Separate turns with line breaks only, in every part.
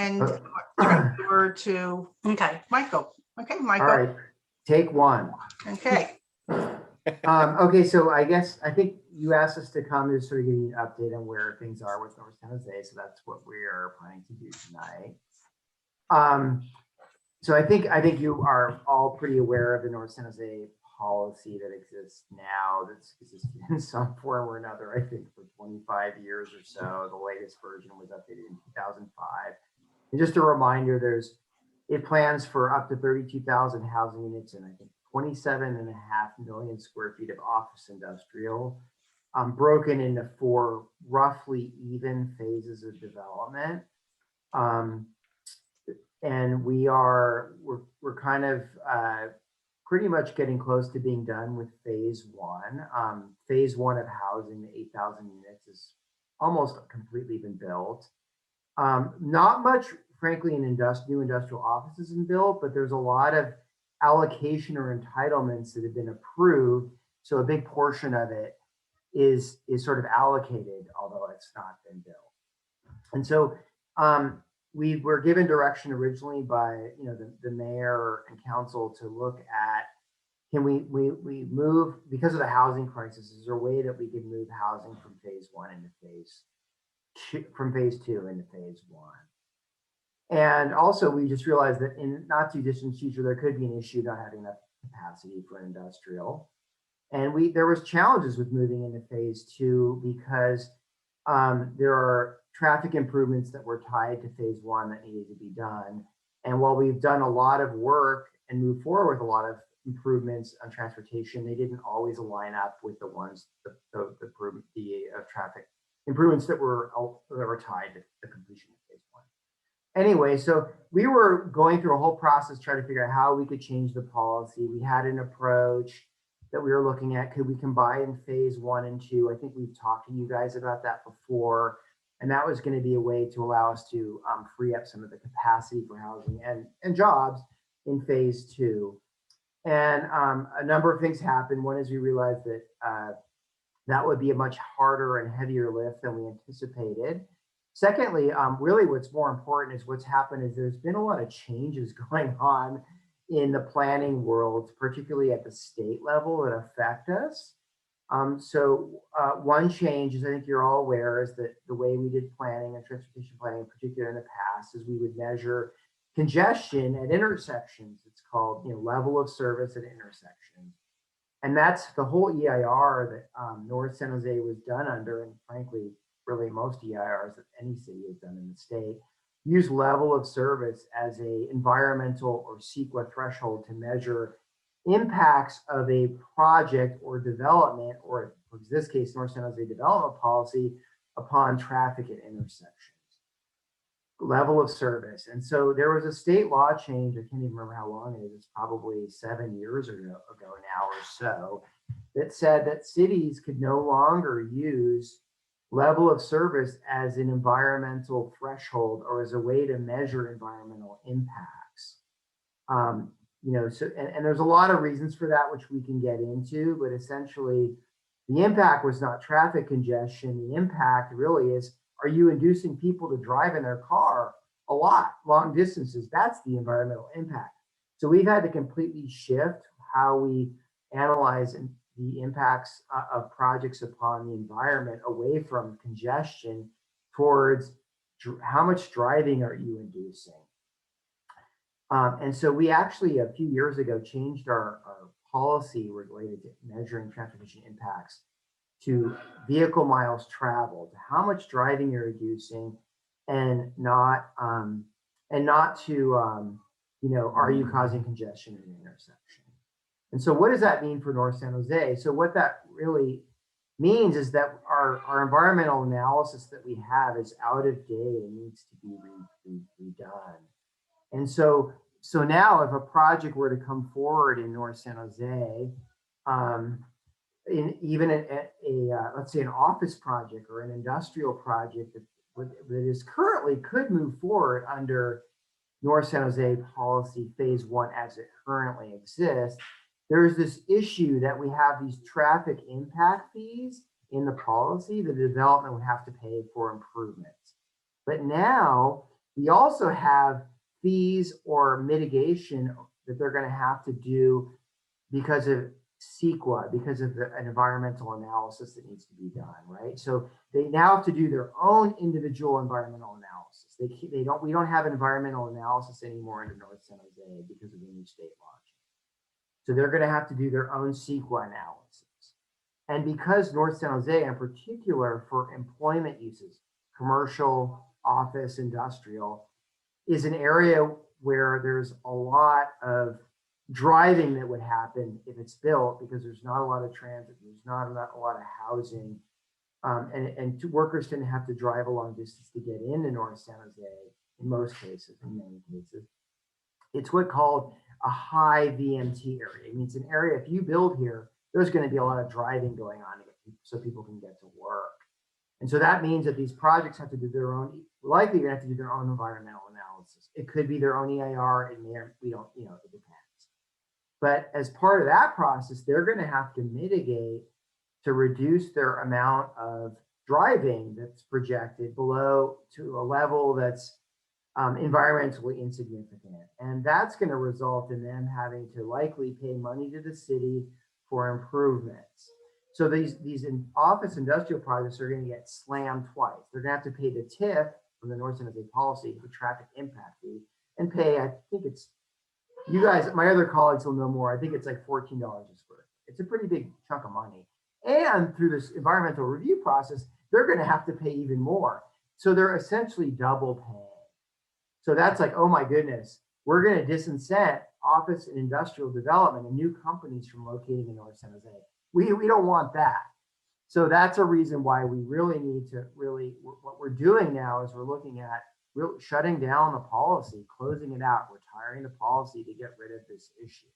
and turn it over to Michael. Okay, Michael.
All right, take one.
Okay.
Okay, so I think you asked us to come to sort of give you an update on where things are with North San Jose, so that's what we are planning to do tonight. So I think you are all pretty aware of the North San Jose policy that exists now, that's existed in some form or another, I think for 25 years or so. The latest version was updated in 2005. And just a reminder, it plans for up to 32,000 housing units and I think 27.5 million square feet of office industrial, broken into 4 roughly even phases of development. And we're kind of pretty much getting close to being done with phase 1. Phase 1 of housing, the 8,000 units, is almost completely been built. Not much, frankly, in new industrial offices been built, but there's a lot of allocation or entitlements that have been approved. So a big portion of it is sort of allocated, although it's not been built. And so we were given direction originally by the mayor and council to look at, can we move, because of the housing crisis, is there a way that we could move housing from phase 1 into phase 2 into phase 1? And also we just realized that in not too distant future, there could be an issue not having enough capacity for industrial. And there was challenges with moving into phase 2 because there are traffic improvements that were tied to phase 1 that needed to be done. And while we've done a lot of work and moved forward with a lot of improvements on transportation, they didn't always align up with the ones, the traffic improvements that were tied to the completion of phase 1. Anyway, so we were going through a whole process trying to figure out how we could change the policy. We had an approach that we were looking at. Could we combine phase 1 and 2? I think we've talked to you guys about that before. And that was going to be a way to allow us to free up some of the capacity for housing and jobs in phase 2. And a number of things happened. One is we realized that that would be a much harder and heavier lift than we anticipated. Secondly, really what's more important is what's happened is there's been a lot of changes going on in the planning world, particularly at the state level, that affect us. So one change, as I think you're all aware, is that the way we did planning and transportation planning, in particular in the past, is we would measure congestion at intersections. It's called level of service at intersections. And that's the whole EIR that North San Jose was done under, and frankly, really most EIRs that any city has done in the state, use level of service as a environmental or CEQA threshold to measure impacts of a project or development, or in this case, North San Jose development policy, upon traffic at intersections. Level of service. And so there was a state law change, I can't even remember how long it is, it's probably 7 years ago now or so, that said that cities could no longer use level of service as an environmental threshold or as a way to measure environmental impacts. And there's a lot of reasons for that, which we can get into, but essentially the impact was not traffic congestion. The impact really is, are you inducing people to drive in their car a lot, long distances? That's the environmental impact. So we've had to completely shift how we analyze the impacts of projects upon the environment, away from congestion towards how much driving are you inducing? And so we actually, a few years ago, changed our policy related to measuring transportation impacts to vehicle miles traveled, how much driving you're reducing, and not to, are you causing congestion in an intersection? And so what does that mean for North San Jose? So what that really means is that our environmental analysis that we have is out of date and needs to be redone. And so now if a project were to come forward in North San Jose, let's say an office project or an industrial project that is currently could move forward under North San Jose policy phase 1 as it currently exists, there's this issue that we have these traffic impact fees in the policy that the development would have to pay for improvements. But now We also have fees or mitigation that they're going to have to do because of CEQA, because of an environmental analysis that needs to be done, right? So they now have to do their own individual environmental analysis. We don't have an environmental analysis anymore under North San Jose because of the new state law. So they're going to have to do their own CEQA analysis. And because North San Jose, in particular for employment uses, commercial, office, industrial, is an area where there's a lot of driving that would happen if it's built, because there's not a lot of transit, there's not a lot of housing, and workers didn't have to drive a long distance to get into North San Jose in most cases, in many cases. It's what's called a high VMT area. It means an area, if you build here, there's going to be a lot of driving going on so people can get to work. And so that means that these projects have to do their own, likely you're going to have to do their own environmental analysis. It could be their own EIR in there. We don't, it depends. But as part of that process, they're going to have to mitigate to reduce their amount of driving that's projected below to a level that's environmentally insignificant. And that's going to result in them having to likely pay money to the city for improvements. So these office industrial projects are going to get slammed twice. They're going to have to pay the TIF from the North San Jose policy, the traffic impact fee, and pay, I think it's, you guys, my other colleagues will know more. I think it's like $14 a square. It's a pretty big chunk of money. And through this environmental review process, they're going to have to pay even more. So they're essentially double paying. So that's like, oh my goodness, we're going to disincent office and industrial development and new companies from locating in North San Jose. We don't want that. So that's a reason why we really need to what we're doing now is we're looking at shutting down the policy, closing it out, retiring the policy to get rid of this issue.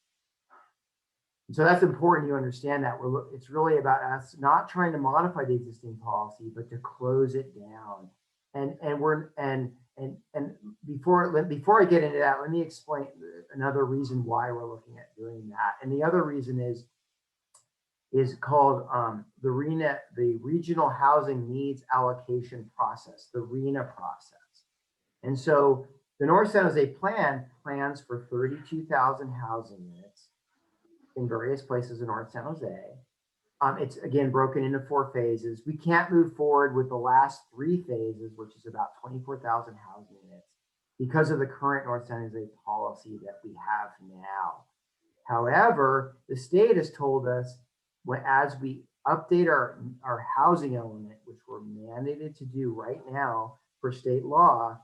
And so that's important you understand that it's really about us not trying to modify the existing policy, but to close it down. And before I get into that, let me explain another reason why we're looking at doing that. And the other reason is called the RENA, the Regional Housing Needs Allocation Process, the RENA process. And so the North San Jose plan plans for 32,000 housing units in various places in North San Jose. It's again broken into 4 phases. We can't move forward with the last 3 phases, which is about 24,000 housing units, because of the current North San Jose policy that we have now. However, the state has told us, as we update our housing element, which we're mandated to do right now for state law,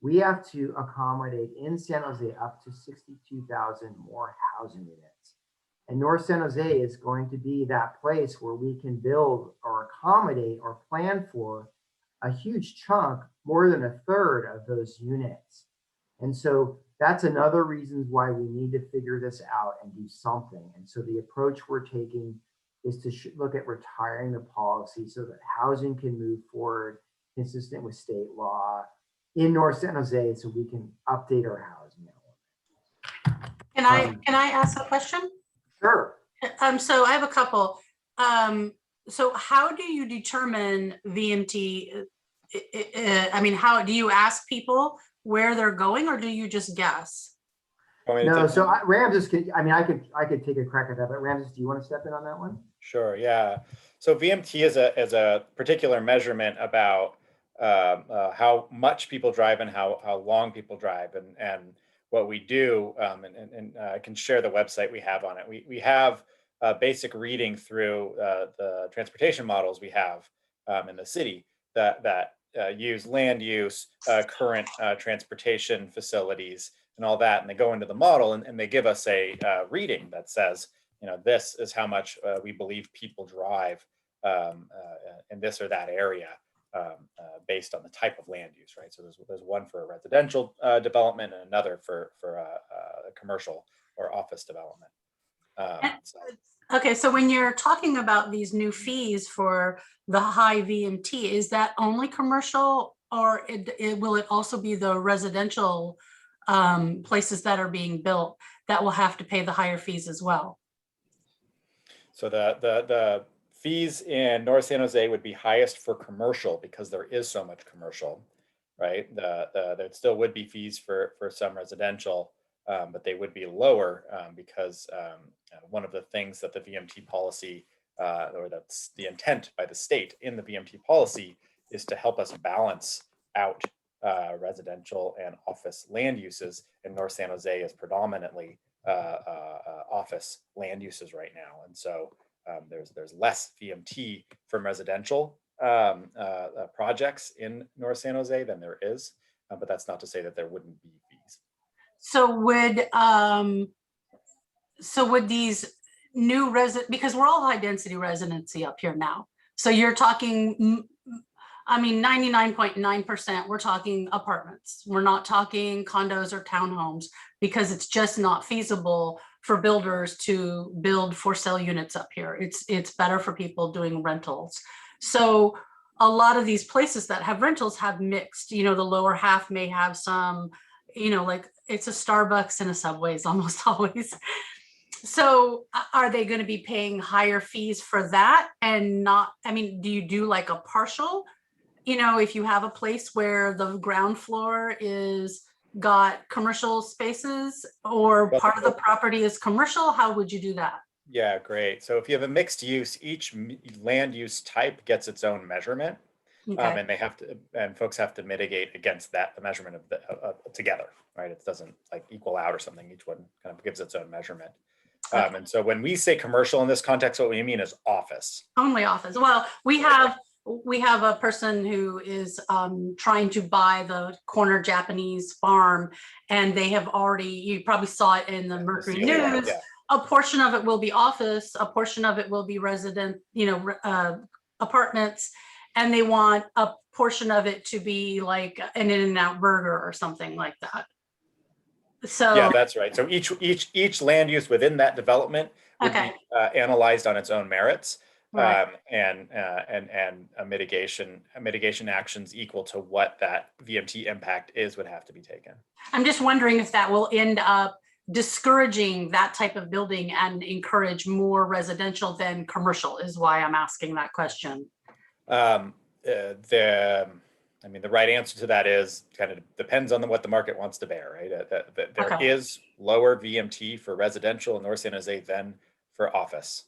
we have to accommodate in San Jose up to 62,000 more housing units. And North San Jose is going to be that place where we can build or accommodate or plan for a huge chunk, more than a third of those units. And so that's another reason why we need to figure this out and do something. And so the approach we're taking is to look at retiring the policy so that housing can move forward consistent with state law in North San Jose, so we can update our housing element.
Can I ask a question?
Sure.
So I have a couple. So how do you determine VMT? I mean, how do you ask people where they're going, or do you just guess?
No, so Ramses, I could take a crack at that, but Ramses, do you want to step in on that one?
Sure, yeah. So VMT is a particular measurement about how much people drive and how long people drive, and what we do, and I can share the website we have on it. We have a basic reading through the transportation models we have in the city that use land use, current transportation facilities, and all that, and they go into the model and they give us a reading that says, this is how much we believe people drive in this or that area. Based on the type of land use, right? So there's one for a residential development and another for a commercial or office development.
Okay, so when you're talking about these new fees for the high VMT, is that only commercial, or will it also be the residential places that are being built that will have to pay the higher fees as well?
So the fees in North San Jose would be highest for commercial because there is so much commercial, right? There still would be fees for some residential, but they would be lower because one of the things that the VMT policy, or that's the intent by the state in the VMT policy, is to help us balance out residential and office land uses. And North San Jose is predominantly office land uses right now, and so there's less VMT from residential projects in North San Jose than there is, but that's not to say that there wouldn't be fees.
So would these new because we're all high density residency up here now. So you're talking, I mean, 99.9%, we're talking apartments. We're not talking condos or townhomes because it's just not feasible for builders to build for sale units up here. It's better for people doing rentals. So a lot of these places that have rentals have mixed, you know, the lower half may have some, you know, like it's a Starbucks and a Subway's almost always. So are they going to be paying higher fees for that and not, I mean, do you do like a partial, you know, if you have a place where the ground floor is got commercial spaces or part of the property is commercial, how would you do that?
Yeah, great. So if you have a mixed use, each land use type gets its own measurement.
Okay.
And they have to, and folks have to mitigate against that, the measurement of the together, right? It doesn't like equal out or something. Each one kind of gives its own measurement.
Okay.
And so when we say commercial in this context, what we mean is office.
Only office. Well, we have a person who is trying to buy the corner Japanese farm, and they have already, you probably saw it in the Mercury News.
Yeah.
A portion of it will be office, a portion of it will be resident, you know, apartments, and they want a portion of it to be like an In-N-Out burger or something like that. So
yeah, that's right. So each land use within that development would
okay.
be analyzed on its own merits,
Right.
and a mitigation actions equal to what that VMT impact is would have to be taken.
I'm just wondering if that will end up discouraging that type of building and encourage more residential than commercial is why I'm asking that question.
I mean, the right answer to that is kind of depends on what the market wants to bear, right? There
Okay.
is lower VMT for residential in North San Jose than for office.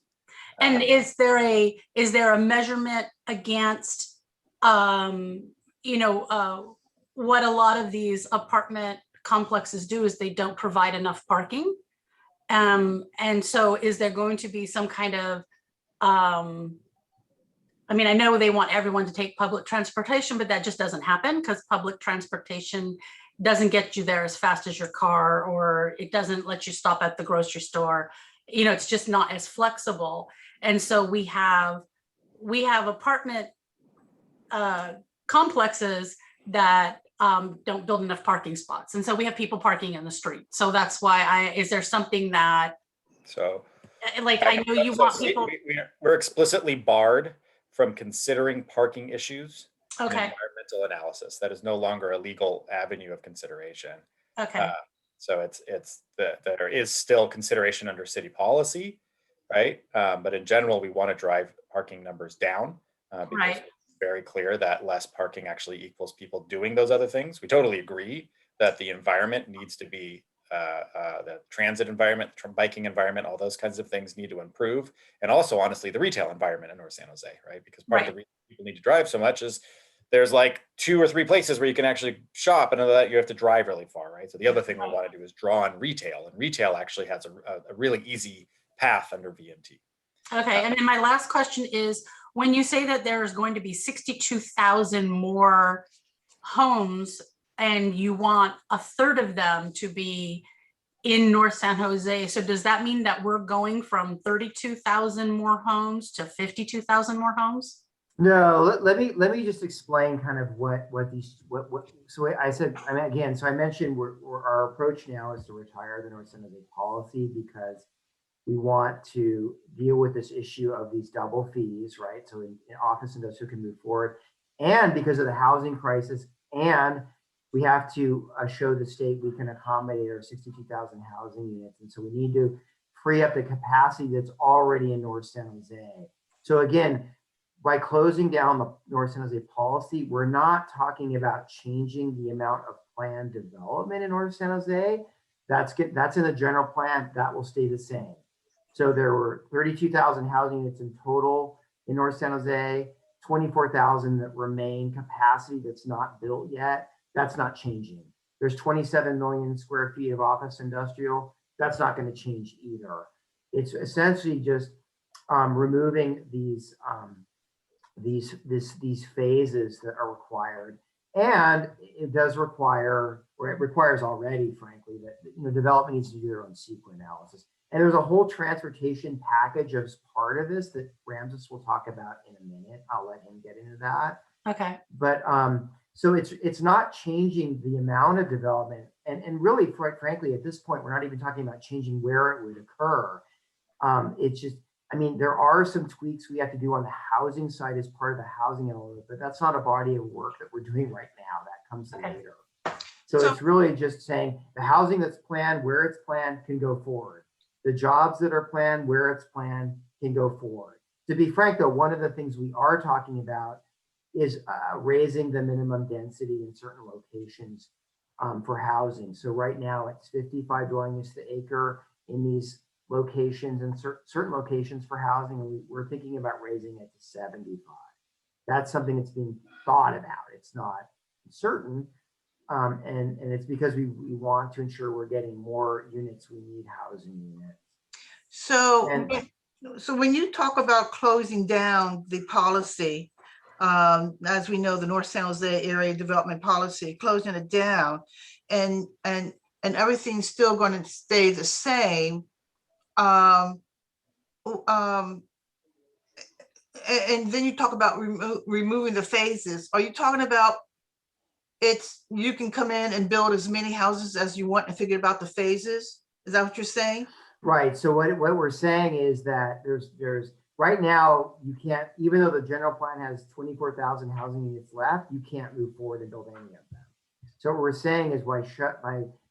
And is there a measurement against, you know, what a lot of these apartment complexes do is they don't provide enough parking. And so is there going to be some kind of, I mean, I know they want everyone to take public transportation, but that just doesn't happen because public transportation doesn't get you there as fast as your car, or it doesn't let you stop at the grocery store. You know, it's just not as flexible. And so we have apartment complexes that don't build enough parking spots. And so we have people parking in the street. So that's why is there something that,
so
like, I know you want people.
We're explicitly barred from considering parking issues in
Okay.
environmental analysis. That is no longer a legal avenue of consideration.
Okay.
So there is still consideration under city policy, right? But in general, we want to drive parking numbers down because
Right.
it's very clear that less parking actually equals people doing those other things. We totally agree that the environment needs to be the transit environment, biking environment, all those kinds of things need to improve. And also, honestly, the retail environment in North San Jose, right? Because part of the reason people need to drive so much is there's like 2 or 3 places where you can actually shop, and other that you have to drive really far, right? So the other thing we want to do is draw on retail, and retail actually has a really easy path under VMT.
Okay, and then my last question is, when you say that there's going to be 62,000 more homes and you want a third of them to be in North San Jose, so does that mean that we're going from 32,000 more homes to 52,000 more homes?
No, let me just explain kind of what so I said, I mean, again, so I mentioned our approach now is to retire the North San Jose policy because we want to deal with this issue of these double fees, right? So in office industrial can move forward, and because of the housing crisis, and we have to show the state we can accommodate our 62,000 housing units, and so we need to free up the capacity that's already in North San Jose. So again, by closing down the North San Jose policy, we're not talking about changing the amount of planned development in North San Jose. That's in the general plan. That will stay the same. So there were 32,000 housing units in total in North San Jose, 24,000 that remain capacity that's not built yet. That's not changing. There's 27 million square feet of office industrial. That's not going to change either. It's essentially just removing these phases that are required, and it does require, or it requires already, frankly, that development needs to do their own CEQA analysis. And there's a whole transportation package as part of this that Ramses will talk about in a minute. I'll let him get into that.
Okay.
But so it's not changing the amount of development, and really, quite frankly, at this point, we're not even talking about changing where it would occur. It's just, I mean, there are some tweaks we have to do on the housing side as part of the housing element, but that's not a body of work that we're doing right now. That comes later. So it's really just saying the housing that's planned, where it's planned, can go forward. The jobs that are planned, where it's planned, can go forward. To be frank, though, one of the things we are talking about is raising the minimum density in certain locations for housing. So right now it's 55 dwelling units to acre in these locations, and certain locations for housing, and we're thinking about raising it to 75. That's something that's being thought about. It's not certain, and it's because we want to ensure we're getting more units. We need housing units.
So when you talk about closing down the policy, as we know, the North San Jose area development policy, closing it down, and everything's still going to stay the same. And then you talk about removing the phases. Are you talking about you can come in and build as many houses as you want and figure about the phases? Is that what you're saying?
Right. So what we're saying is that there's right now, you can't, even though the general plan has 24,000 housing units left, you can't move forward and build any of them. So what we're saying is by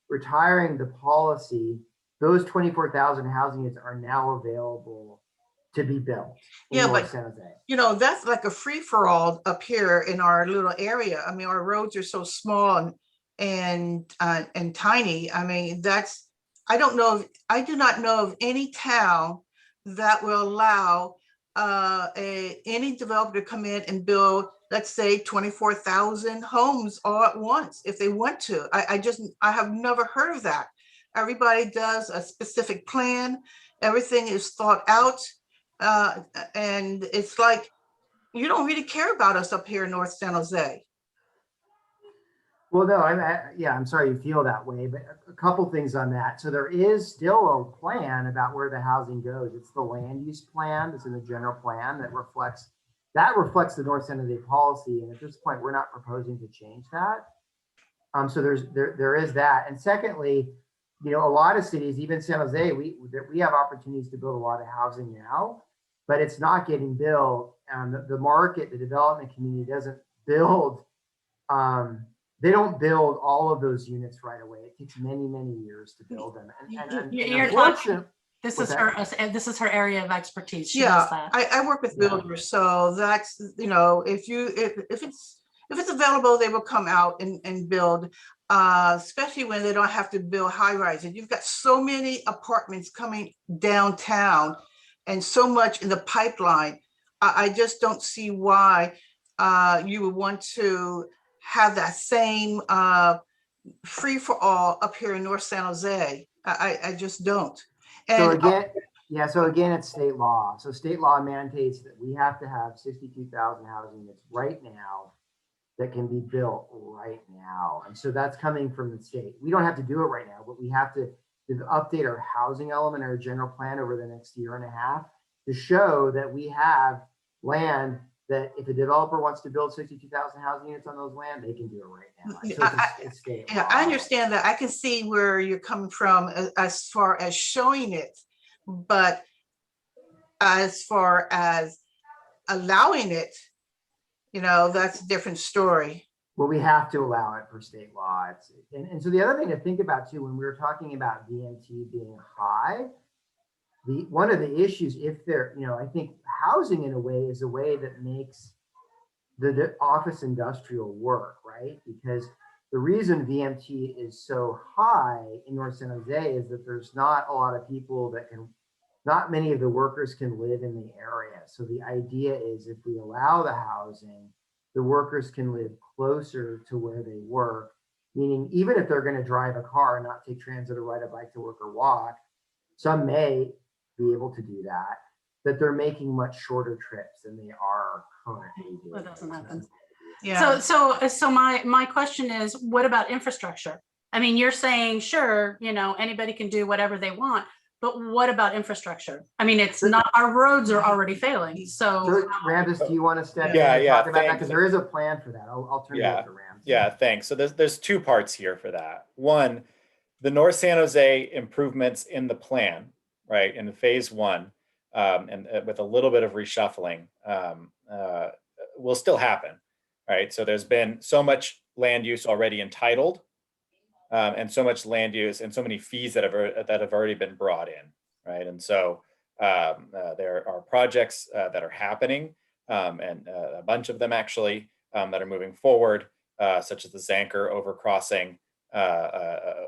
retiring the policy, those 24,000 housing units are now available to be built.
Yeah, but that's like a free-for-all up here in our little area. I mean, our roads are so small and tiny. I mean, I do not know of any town that will allow any developer to come in and build, let's say, 24,000 homes all at once if they want to. I have never heard of that. Everybody does a specific plan. Everything is thought out. And it's like, you don't really care about us up here in North San Jose.
Well, no, I'm sorry you feel that way, but a couple things on that. So there is still a plan about where the housing goes. It's the land use plan that's in the general plan that reflects the North San Jose policy. And at this point, we're not proposing to change that. So there is that. And secondly, a lot of cities, even San Jose, we have opportunities to build a lot of housing now, but it's not getting built. The market, the development community doesn't build. They don't build all of those units right away. It takes many, many years to build them.
This is her area of expertise. She
yeah,
does that.
I work with builders, so that's if it's available, they will come out and build. Especially when they don't have to build high rises. You've got so many apartments coming downtown, and so much in the pipeline. I just don't see why you would want to have that same free for all up here in North San Jose. I just don't. And
so again, it's state law. So state law mandates that we have to have 62,000 housing units right now that can be built right now. And so that's coming from the state. We don't have to do it right now, but we have to update our housing element, our general plan over the next year and a half to show that we have land that if a developer wants to build 62,000 housing units on those land, they can do it right now. So it's state law.
I understand that. I can see where you're coming from as far as showing it, but as far as allowing it, that's a different story.
Well, we have to allow it for state law. And so the other thing to think about too, when we were talking about VMT being high, one of the issues, if they're, I think housing in a way is a way that makes the office industrial work, right? Because the reason VMT is so high in North San Jose is that there's not a lot of people not many of the workers can live in the area. So the idea is if we allow the housing, the workers can live closer to where they work, meaning even if they're going to drive a car and not take transit or ride a bike to work or walk, some may be able to do that they're making much shorter trips than they are currently doing.
That doesn't happen.
Yeah.
So my question is, what about infrastructure? I mean, you're saying, sure, anybody can do whatever they want, but what about infrastructure? I mean, it's not, our roads are already failing. So
Ramses, do you want to step
Yeah,
in and talk about that?
thanks.
Because there is a plan for that. I'll turn it over to Ramses.
Yeah, thanks. So there's two parts here for that. One, the North San Jose improvements in the plan, right, in the phase one, and with a little bit of reshuffling, will still happen, right? So there's been so much land use already entitled, and so much land use and so many fees that have already been brought in, right? And so there are projects that are happening, and a bunch of them actually that are moving forward, such as the Zanker overcrossing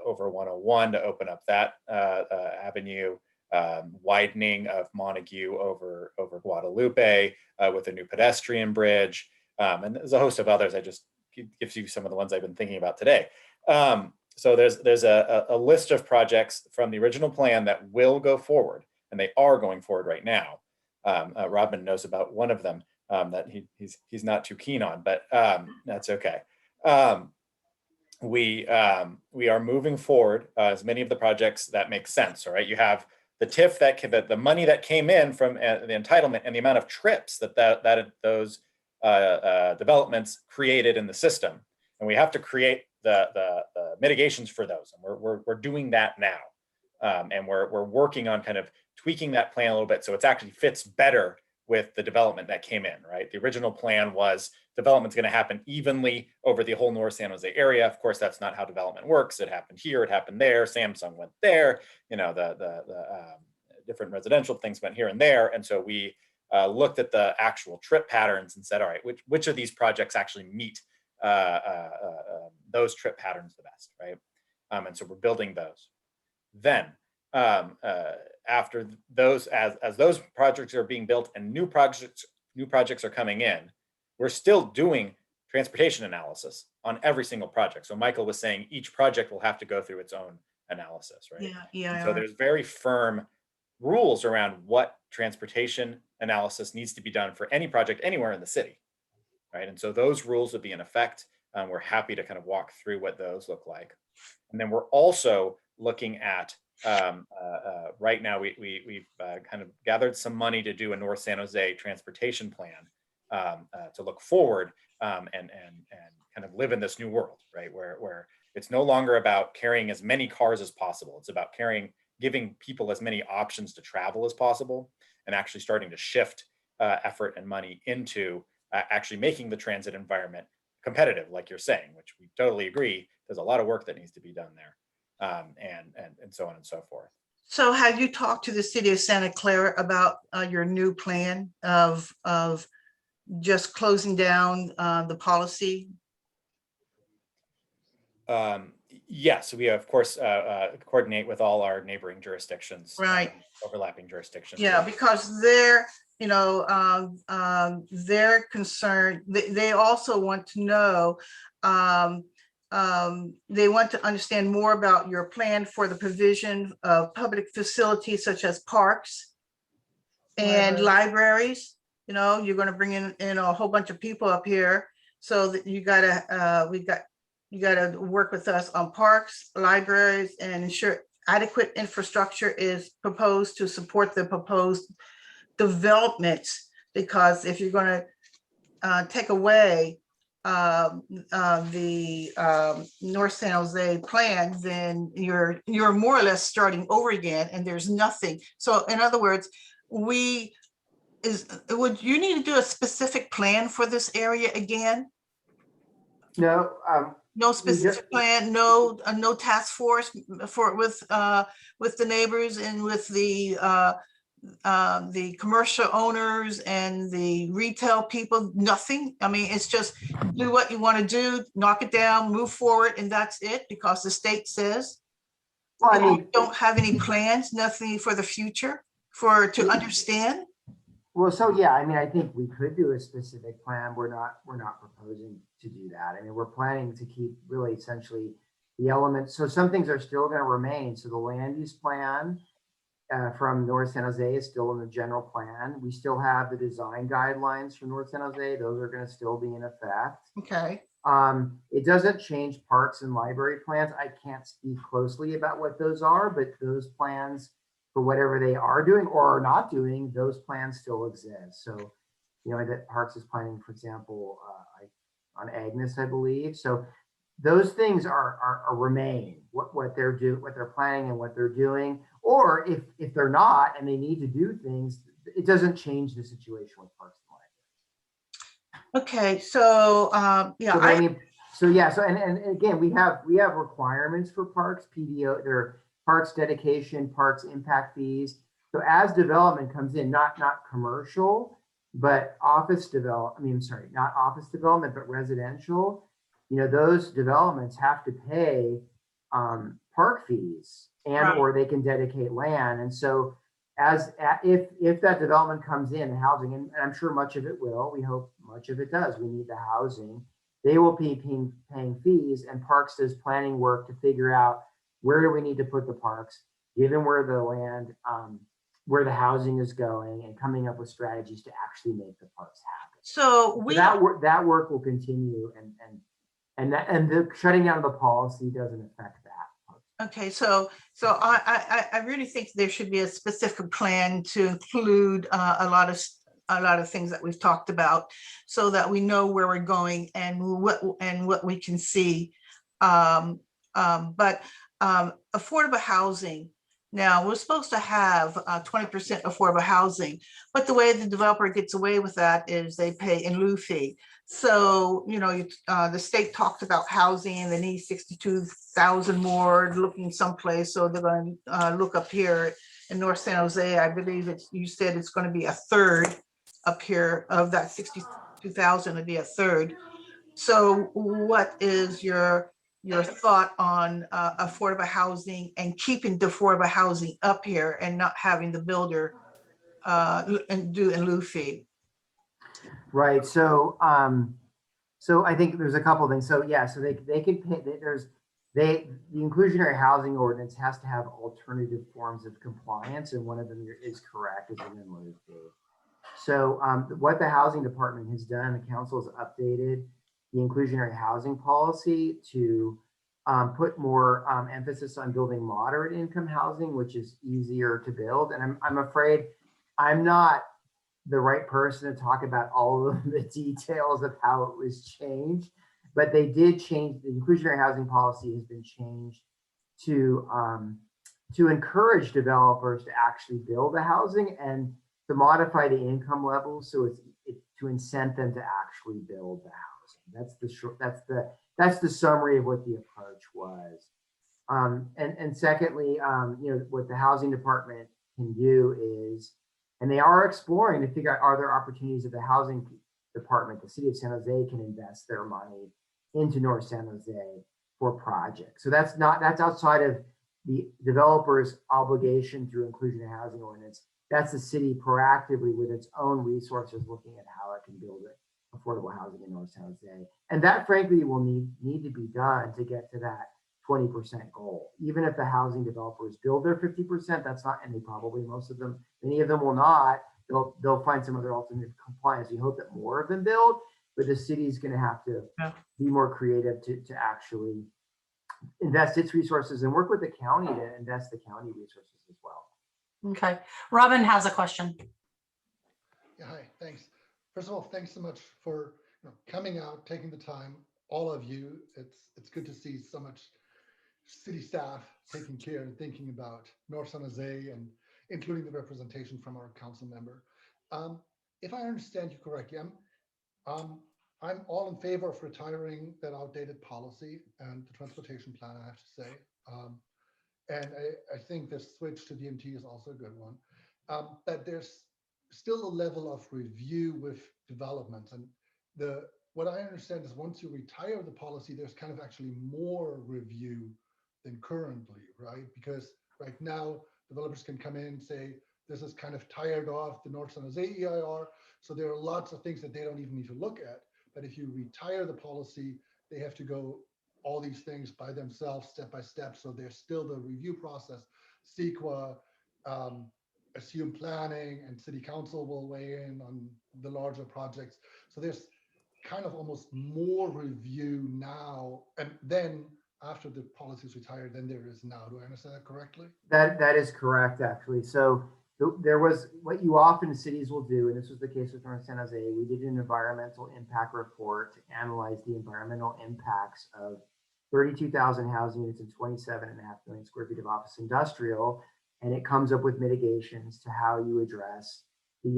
over 101 to open up that avenue, widening of Montague over Guadalupe with a new pedestrian bridge, and there's a host of others. I just gives you some of the ones I've been thinking about today. So there's a list of projects from the original plan that will go forward, and they are going forward right now. Robin knows about one of them that he's not too keen on, but that's okay. We are moving forward as many of the projects that make sense. All right, you have the TIF the money that came in from the entitlement and the amount of trips that those developments created in the system, and we have to create the mitigations for those, and we're doing that now, and we're working on kind of tweaking that plan a little bit so it actually fits better with the development that came in. Right, the original plan was development's going to happen evenly over the whole North San Jose area. Of course, that's not how development works. It happened here, it happened there. Samsung went there. The different residential things went here and there, and so we looked at the actual trip patterns and said, all right, which of these projects actually meet those trip patterns the best, right? And so we're building those. Then after those, as those projects are being built and new projects are coming in, we're still doing transportation analysis on every single project. So Michael was saying each project will have to go through its own analysis, right?
Yeah.
And so there's very firm rules around what transportation analysis needs to be done for any project anywhere in the city, right? And so those rules will be in effect. We're happy to kind of walk through what those look like. And then we're also looking at, right now, we've kind of gathered some money to do a North San Jose transportation plan to look forward and kind of live in this new world, right? Where it's no longer about carrying as many cars as possible. It's about giving people as many options to travel as possible, and actually starting to shift effort and money into actually making the transit environment competitive, like you're saying, which we totally agree. There's a lot of work that needs to be done there, and so on and so forth.
So have you talked to the city of Santa Clara about your new plan of just closing down the policy?
Yes, we of course coordinate with all our neighboring jurisdictions,
right?
Overlapping jurisdictions.
Yeah, because they're concerned. They also want to know. They want to understand more about your plan for the provision of public facilities such as parks and libraries. You're going to bring in a whole bunch of people up here, so that you gotta work with us on parks, libraries, and ensure adequate infrastructure is proposed to support the proposed developments. Because if you're going to take away the North San Jose plan, then you're more or less starting over again, and there's nothing. So in other words, would you need to do a specific plan for this area again?
No,
No specific plan, no task force with the neighbors and with the commercial owners and the retail people, nothing. I mean, it's just do what you want to do, knock it down, move forward, and that's it, because the state says.
Well, I
You
mean,
don't have any plans, nothing for the future to understand.
well, so yeah, I mean, I think we could do a specific plan. We're not proposing to do that. I mean, we're planning to keep really essentially the elements. So some things are still going to remain. So the land use plan from North San Jose is still in the general plan. We still have the design guidelines from North San Jose. Those are going to still be in effect.
Okay.
It doesn't change parks and library plans. I can't speak closely about what those are, but those plans, for whatever they are doing or are not doing, those plans still exist. So, you know, that Parks is planning, for example, on Agnes, I believe. So those things are remain what they're planning and what they're doing. Or if they're not and they need to do things, it doesn't change the situation with Parks and Library.
Okay, so yeah,
So, I mean, so yeah, so and again, we have requirements for parks, PDO, there are parks dedication, parks impact fees. So as development comes in, not commercial, but office develop, I mean, sorry, not office development, but residential, you know, those developments have to pay park fees and
Right.
or they can dedicate land. And so if that development comes in, housing, and I'm sure much of it will, we hope much of it does, we need the housing, they will be paying fees, and Parks does planning work to figure out where do we need to put the parks, given where the land, where the housing is going, and coming up with strategies to actually make the parks happen.
so we
that work will continue, and the shutting down of the policy doesn't affect that.
okay, so I really think there should be a specific plan to include a lot of things that we've talked about, so that we know where we're going and what we can see. But affordable housing. Now, we're supposed to have 20% affordable housing, but the way the developer gets away with that is they pay in lieu fee. So, you know, the state talked about housing and they need 62,000 more looking someplace. So they're going to look up here in North San Jose. I believe you said it's going to be a third up here of that 62,000 would be a third. So what is your thought on affordable housing and keeping the affordable housing up here and not having the builder and do in lieu fee?
Right. So so I think there's a couple things. So yeah, so they can pay, the inclusionary housing ordinance has to have alternative forms of compliance, and one of them is correct, is an in lieu fee. So what the housing department has done, the council has updated the inclusionary housing policy to put more emphasis on building moderate income housing, which is easier to build. And I'm afraid I'm not the right person to talk about all of the details of how it was changed, but they did change. The inclusionary housing policy has been changed to encourage developers to actually build the housing and to modify the income levels, so it's to incent them to actually build the housing. That's the summary of what the approach was. And secondly, you know, what the housing department can do is, and they are exploring to figure out, are there opportunities that the housing department, the city of San Jose, can invest their money into North San Jose for projects. So that's outside of the developer's obligation through inclusionary housing ordinance. That's the city proactively with its own resources looking at how it can build affordable housing in North San Jose. And that frankly will need to be done to get to that 20% goal. Even if the housing developers build their 50%, that's not, and they probably, many of them will not, they'll find some other alternative compliance. We hope that more of them build, but the city's going to have to be more creative to actually invest its resources and work with the county to invest the county resources as well.
Okay, Robin has a question.
Yeah, hi, thanks. First of all, thanks so much for coming out, taking the time, all of you. It's good to see so much city staff taking care and thinking about North San Jose and including the representation from our council member. If I understand you correctly, I'm all in favor of retiring that outdated policy and the transportation plan, I have to say. And I think the switch to VMT is also a good one. But there's still a level of review with developments. And what I understand is once you retire the policy, there's kind of actually more review than currently, right? Because right now, developers can come in and say, this is kind of tired of the North San Jose EIR. So there are lots of things that they don't even need to look at. But if you retire the policy, they have to go all these things by themselves, step by step. So there's still the review process, CEQA, assume planning, and city council will weigh in on the larger projects. So there's kind of almost more review now, and then after the policy is retired, than there is now. Do I understand that correctly?
That is correct, actually. So there was what you often cities will do, and this was the case with North San Jose. We did an environmental impact report to analyze the environmental impacts of 32,000 housing units and 27.5 million square feet of office industrial. And it comes up with mitigations to how you address the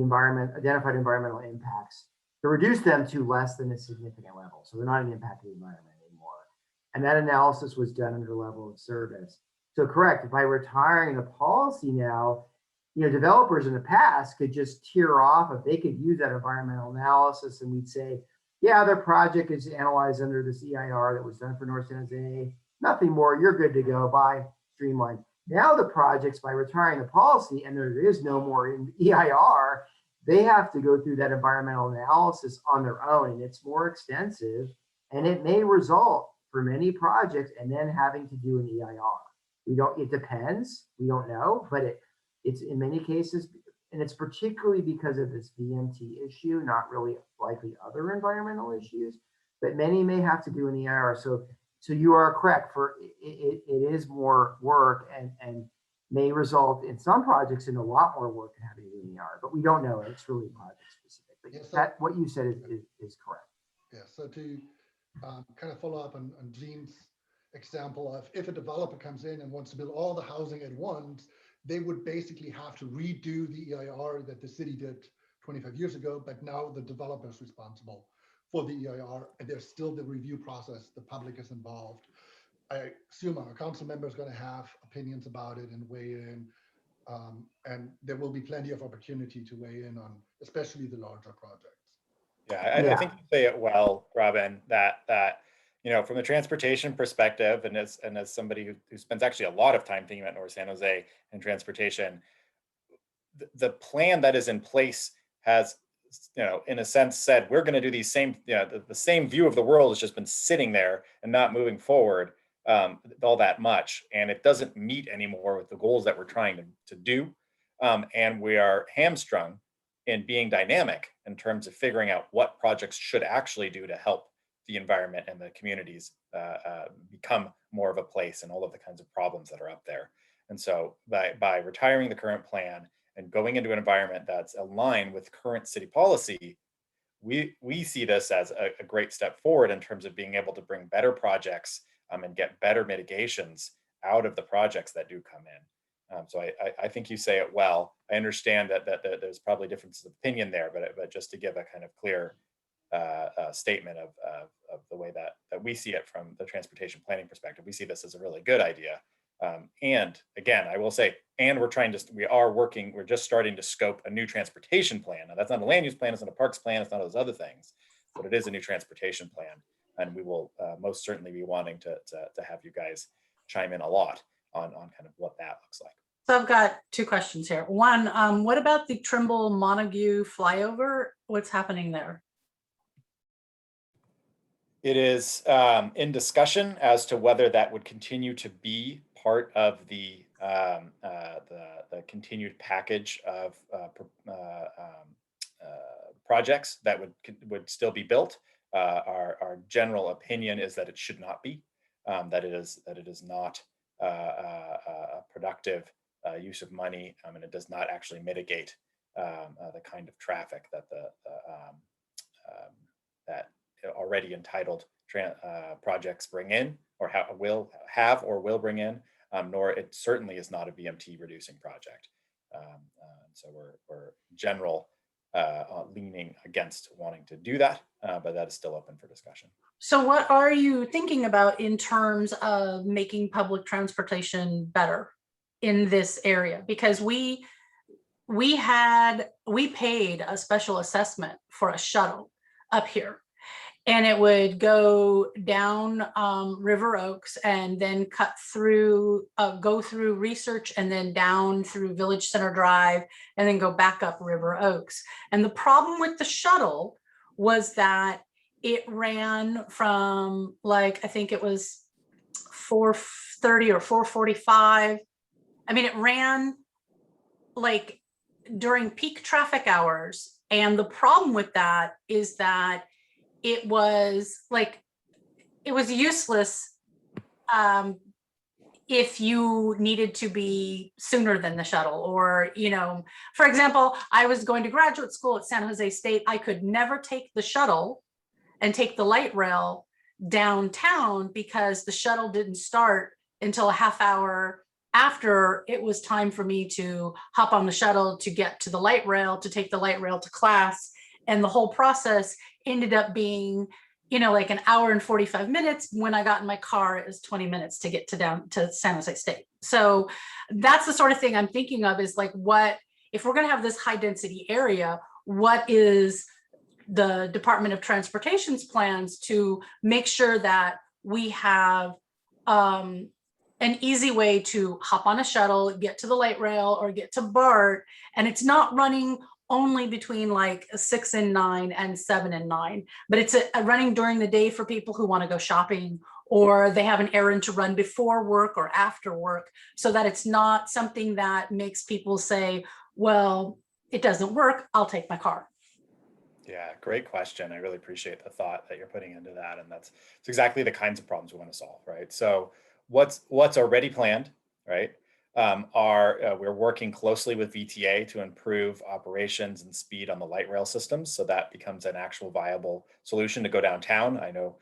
identified environmental impacts to reduce them to less than a significant level. So they're not an impact to the environment anymore. And that analysis was done under level of service. So correct, by retiring the policy now, developers in the past could just tear off if they could use that environmental analysis, and we'd say, yeah, their project is analyzed under this EIR that was done for North San Jose. Nothing more, you're good to go, bye, streamline. Now the projects, by retiring the policy, and there is no more in EIR, they have to go through that environmental analysis on their own, and it's more extensive, and it may result for many projects and then having to do an EIR. It depends, we don't know, but it's in many cases, and it's particularly because of this VMT issue, not really likely other environmental issues, but many may have to do an EIR. So you are correct, for it is more work and may result in some projects in a lot more work than having to do an EIR, but we don't know. It's really project specific. But
Yeah, so,
that what you said is correct.
Yeah, so to kind of follow up on Gene's example of, if a developer comes in and wants to build all the housing at once, they would basically have to redo the EIR that the city did 25 years ago, but now the developer is responsible for the EIR, and there's still the review process, the public is involved. I assume our council member is going to have opinions about it and weigh in, and there will be plenty of opportunity to weigh in on, especially the larger projects.
Yeah, I think you say it well, Robin, that from the transportation perspective, and as somebody who spends actually a lot of time thinking about North San Jose and transportation, the plan that is in place has, in a sense said, we're going to do these same, the same view of the world has just been sitting there and not moving forward all that much. And it doesn't meet anymore with the goals that we're trying to do. And we are hamstrung in being dynamic in terms of figuring out what projects should actually do to help the environment and the communities become more of a place, and all of the kinds of problems that are up there. And so by retiring the current plan and going into an environment that's aligned with current city policy, we see this as a great step forward in terms of being able to bring better projects and get better mitigations out of the projects that do come in. So I think you say it well. I understand that there's probably differences of opinion there, but just to give a kind of clear statement of the way that we see it from the transportation planning perspective, we see this as a really good idea. And again, I will say, and we're just starting to scope a new transportation plan. Now, that's not a land use plan, it's not a parks plan, it's not those other things, but it is a new transportation plan. And we will most certainly be wanting to have you guys chime in a lot on kind of what that looks like.
So I've got two questions here. One, what about the Trimble Montague flyover? What's happening there?
It is in discussion as to whether that would continue to be part of the continued package of projects that would still be built. Our general opinion is that it should not be, that it is not a productive use of money, and it does not actually mitigate the kind of traffic that that already entitled projects bring in, or will bring in, nor it certainly is not a VMT reducing project. So we're general leaning against wanting to do that, but that is still open for discussion.
So what are you thinking about in terms of making public transportation better in this area? Because we paid a special assessment for a shuttle up here, and it would go down River Oaks and then cut through, go through Research and then down through Village Center Drive and then go back up River Oaks. And the problem with the shuttle was that it ran from, like, I think it was 4:30 or 4:45. I mean, it ran like during peak traffic hours. And the problem with that is that it was useless if you needed to be sooner than the shuttle, or, for example, I was going to graduate school at San Jose State. I could never take the shuttle and take the light rail downtown because the shuttle didn't start until a half hour after it was time for me to hop on the shuttle to get to the light rail, to take the light rail to class. And the whole process ended up being, like an hour and 45 minutes. When I got in my car, it was 20 minutes to get down to San Jose State. So that's the sort of thing I'm thinking of, is like, what, if we're going to have this high density area, what is the Department of Transportation's plans to make sure that we have an easy way to hop on a shuttle, get to the light rail, or get to BART, and it's not running only between like 6 and 9 and 7 and 9, but it's a running during the day for people who want to go shopping, or they have an errand to run before work or after work, so that it's not something that makes people say, well, it doesn't work, I'll take my car.
Yeah, great question. I really appreciate the thought that you're putting into that. And it's exactly the kinds of problems we want to solve, right? So what's already planned, right? We're working closely with VTA to improve operations and speed on the light rail systems, so that becomes an actual viable solution to go downtown. I know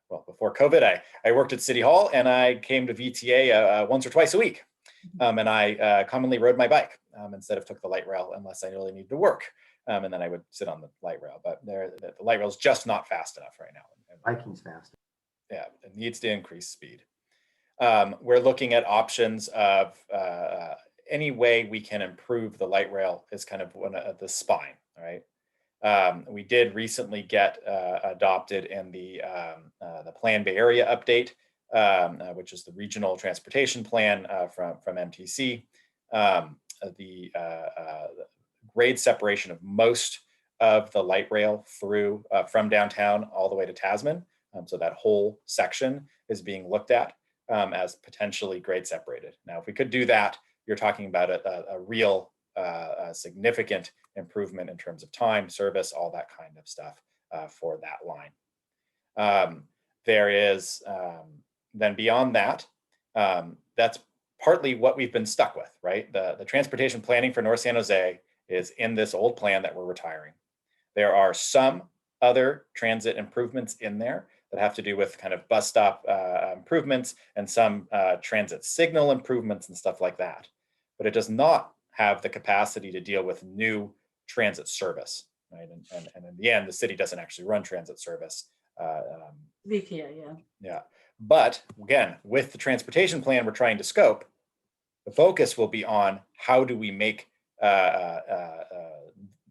well, before COVID, I worked at City Hall, and I came to VTA once or twice a week. And I commonly rode my bike instead of took the light rail, unless I really needed to work. And then I would sit on the light rail, but the light rail is just not fast enough right now.
Biking's fast.
Yeah, it needs to increase speed. We're looking at options of any way we can improve the light rail is kind of one of the spine, right? We did recently get adopted in the Plan Bay Area update, which is the regional transportation plan from MTC. The grade separation of most of the light rail through from downtown all the way to Tasman. So that whole section is being looked at as potentially grade separated. Now, if we could do that, you're talking about a real significant improvement in terms of time, service, all that kind of stuff for that line. There is, then beyond that, that's partly what we've been stuck with, right? The transportation planning for North San Jose is in this old plan that we're retiring. There are some other transit improvements in there that have to do with kind of bus stop improvements and some transit signal improvements and stuff like that. But it does not have the capacity to deal with new transit service, right? And in the end, the city doesn't actually run transit service.
VTA, yeah.
Yeah. But again, with the transportation plan we're trying to scope, the focus will be on how do we make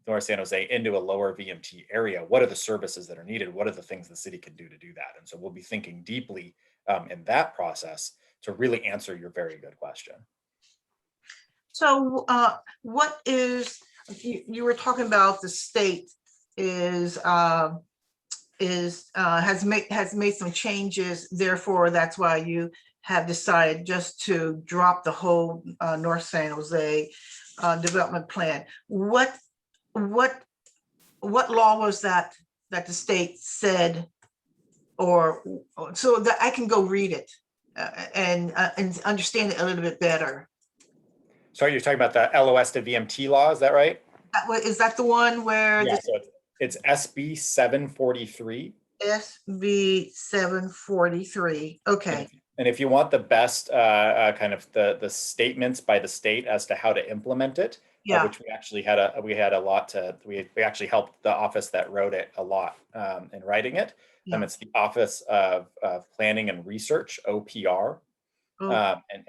North San Jose into a lower VMT area? What are the services that are needed? What are the things the city can do to do that? And so we'll be thinking deeply in that process to really answer your very good question.
So what is, you were talking about the state has made some changes, therefore that's why you have decided just to drop the whole North San Jose development plan. What law was that the state said, or so that I can go read it and understand it a little bit better?
Sorry, you're talking about the LOS to VMT law, is that right?
Is that the one where?
Yeah, so it's SB 743.
SB 743, okay.
And if you want the best kind of the statements by the state as to how to implement it,
Yeah.
which we actually had a lot to, we actually helped the office that wrote it a lot in writing it.
Yeah.
It's the Office of Planning and Research, OPR.
Oh.
And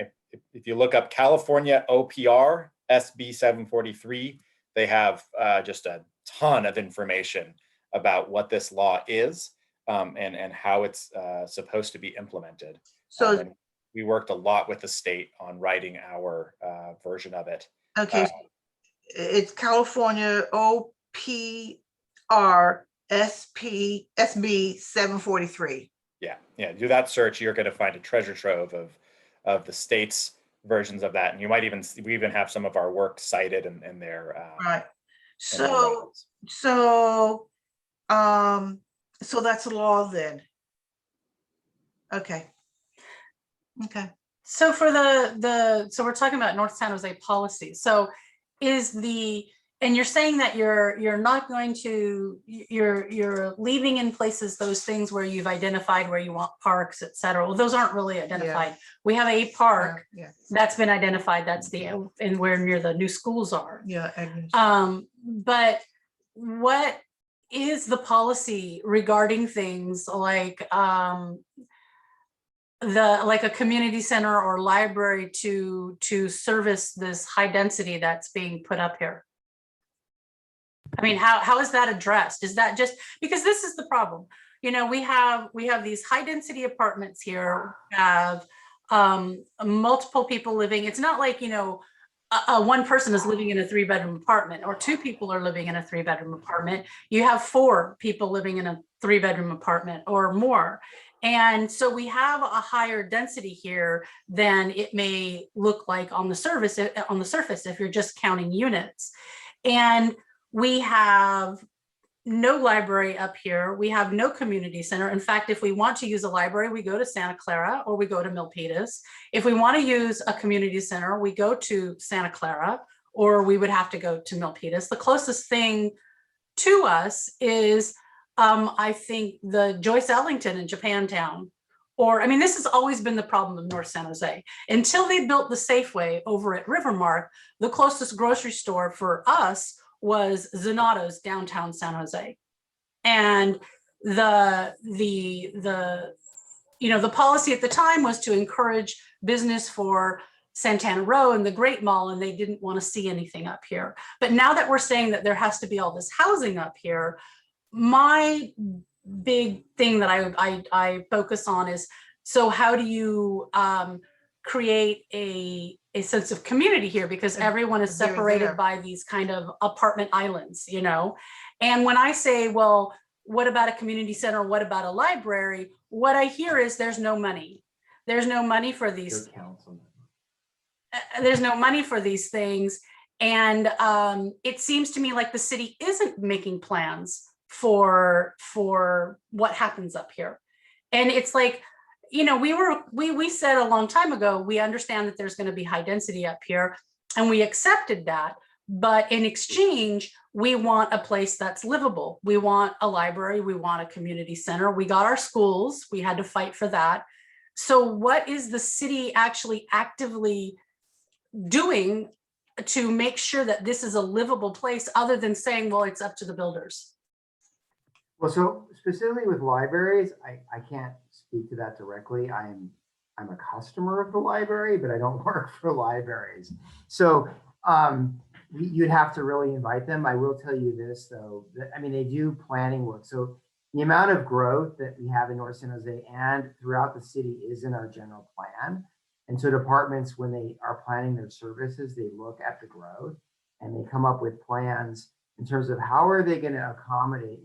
if you look up California OPR SB 743, they have just a ton of information about what this law is and how it's supposed to be implemented.
So,
And we worked a lot with the state on writing our version of it.
okay, it's California OPR SB 743.
Yeah. Do that search. You're going to find a treasure trove of the state's versions of that, and you might we even have some of our work cited in their
Right.
in their
So,
writings.
so that's a law then. Okay. Okay.
So for so we're talking about North San Jose policy. So and you're saying that you're not going to, you're leaving in places those things where you've identified where you want parks, et cetera. Well, those aren't really identified. We have a park
Yeah.
that's been identified. That's and where near the new schools are.
Yeah. Agnes.
But what is the policy regarding things like like a community center or library to service this high density that's being put up here? I mean, how is that addressed? Is that just because this is the problem? You know, we have these high density apartments here. We have multiple people living. It's not like, you know, one person is living in a 3-bedroom apartment or 2 people are living in a 3-bedroom apartment. You have 4 people living in a 3-bedroom apartment or more. And so we have a higher density here than it may look like on the surface if you're just counting units. And we have no library up here. We have no community center. In fact, if we want to use a library, we go to Santa Clara or we go to Milpitas. If we want to use a community center, we go to Santa Clara or we would have to go to Milpitas. The closest thing to us is, I think, the Joyce Ellington in Japantown. Or, I mean, this has always been the problem of North San Jose. Until they built the Safeway over at Rivermark, the closest grocery store for us was Zanotto's downtown San Jose. And the policy at the time was to encourage business for Santana Row and the Great Mall, and they didn't want to see anything up here. But now that we're saying that there has to be all this housing up here, my big thing that I focus on is, so how do you create a sense of community here, because everyone is separated by these kind of apartment islands, you know? And when I say, well, what about a community center? What about a library? What I hear is there's no money. There's no money for these. There's no money for these things. And it seems to me like the city isn't making plans for what happens up here. And it's like, you know, we said a long time ago, we understand that there's going to be high density up here, and we accepted that. But in exchange, we want a place that's livable. We want a library. We want a community center. We got our schools. We had to fight for that. So what is the city actually actively doing to make sure that this is a livable place, other than saying, well, it's up to the builders?
Well, so specifically with libraries, I can't speak to that directly. I'm a customer of the library, but I don't work for libraries. So you'd have to really invite them. I will tell you this though, that, I mean, they do planning work. So the amount of growth that we have in North San Jose and throughout the city is in our general plan. And so departments, when they are planning their services, they look at the growth and they come up with plans in terms of how are they going to accommodate,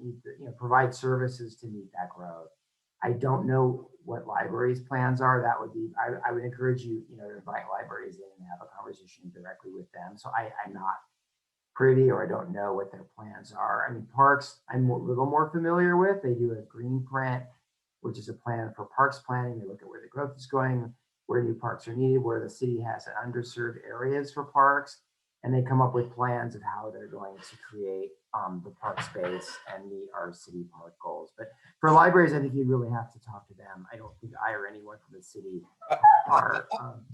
provide services to meet that growth. I don't know what libraries' plans are. That would be, I would encourage you, to invite libraries in and have a conversation directly with them. So I'm not privy, or I don't know what their plans are. I mean, parks, I'm a little more familiar with. They do a green print, which is a plan for parks planning. They look at where the growth is going, where new parks are needed, where the city has underserved areas for parks. And they come up with plans of how they're going to create the park space and meet our city park goals. But for libraries, I think you really have to talk to them. I don't think I or anyone from the city are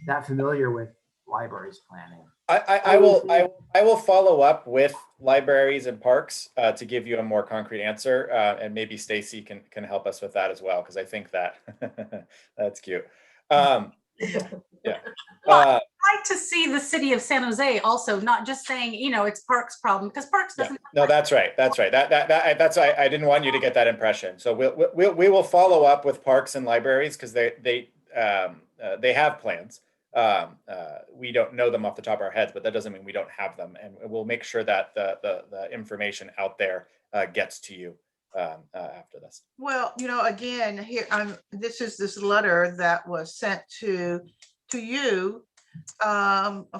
that familiar with libraries planning.
I will follow up with libraries and parks to give you a more concrete answer, and maybe Stacy can help us with that as well, because I think that that's cute. Yeah.
Well, I'd like to see the city of San Jose also, not just saying, it's Parks' problem, because Parks
Yeah.
doesn't.
No, that's right. That's right. That's I didn't want you to get that impression. So we will follow up with parks and libraries, because they have plans. We don't know them off the top of our heads, but that doesn't mean we don't have them, and we'll make sure that the information out there gets to you after this.
Well, again, here this is this letter that was sent to you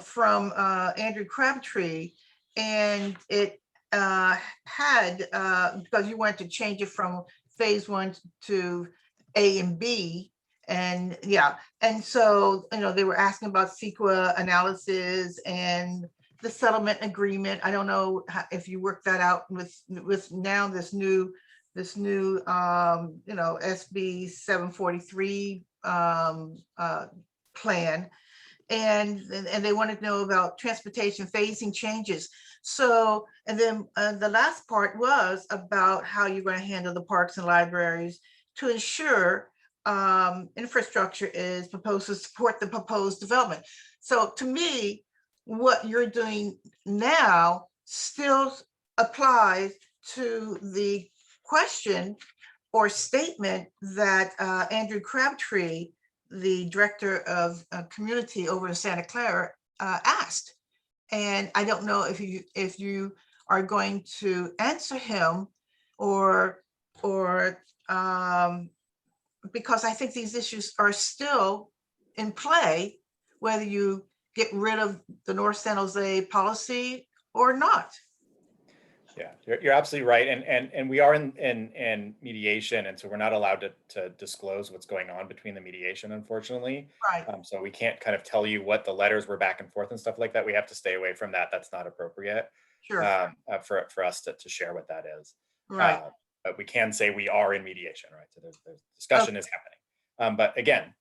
from Andrew Crabtree, and it had because you wanted to change it from phase 1 to A and B, and and so they were asking about CEQA analysis and the settlement agreement. I don't know if you worked that out with now this new SB 743 plan, and they wanted to know about transportation phasing changes. So, and then the last part was about how you're going to handle the parks and libraries to ensure infrastructure is proposed to support the proposed development. So to me, what you're doing now still applies to the question or statement that Andrew Crabtree, the director of community over in Santa Clara, asked. And I don't know if you are going to answer him or because I think these issues are still in play, whether you get rid of the North San Jose policy or not.
Yeah, you're absolutely right, and we are in mediation, and so we're not allowed to disclose what's going on between the mediation, unfortunately.
Right.
So we can't kind of tell you what the letters were back and forth and stuff like that. We have to stay away from that. That's not appropriate.
Sure.
For us to share what that is.
Right.
But we can say we are in mediation, right? So there's discussion is happening. But again,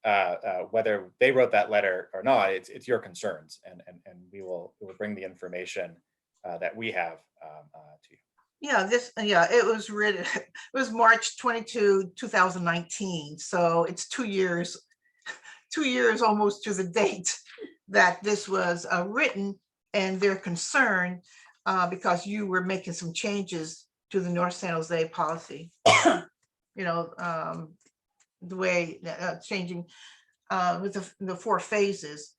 whether they wrote that letter or not, it's your concerns, and we will bring the information that we have to you.
It was written, it was March 22, 2019. So it's 2 years, 2 years almost to the date that this was written, and they're concerned because you were making some changes to the North San Jose policy. The way changing with the 4 phases,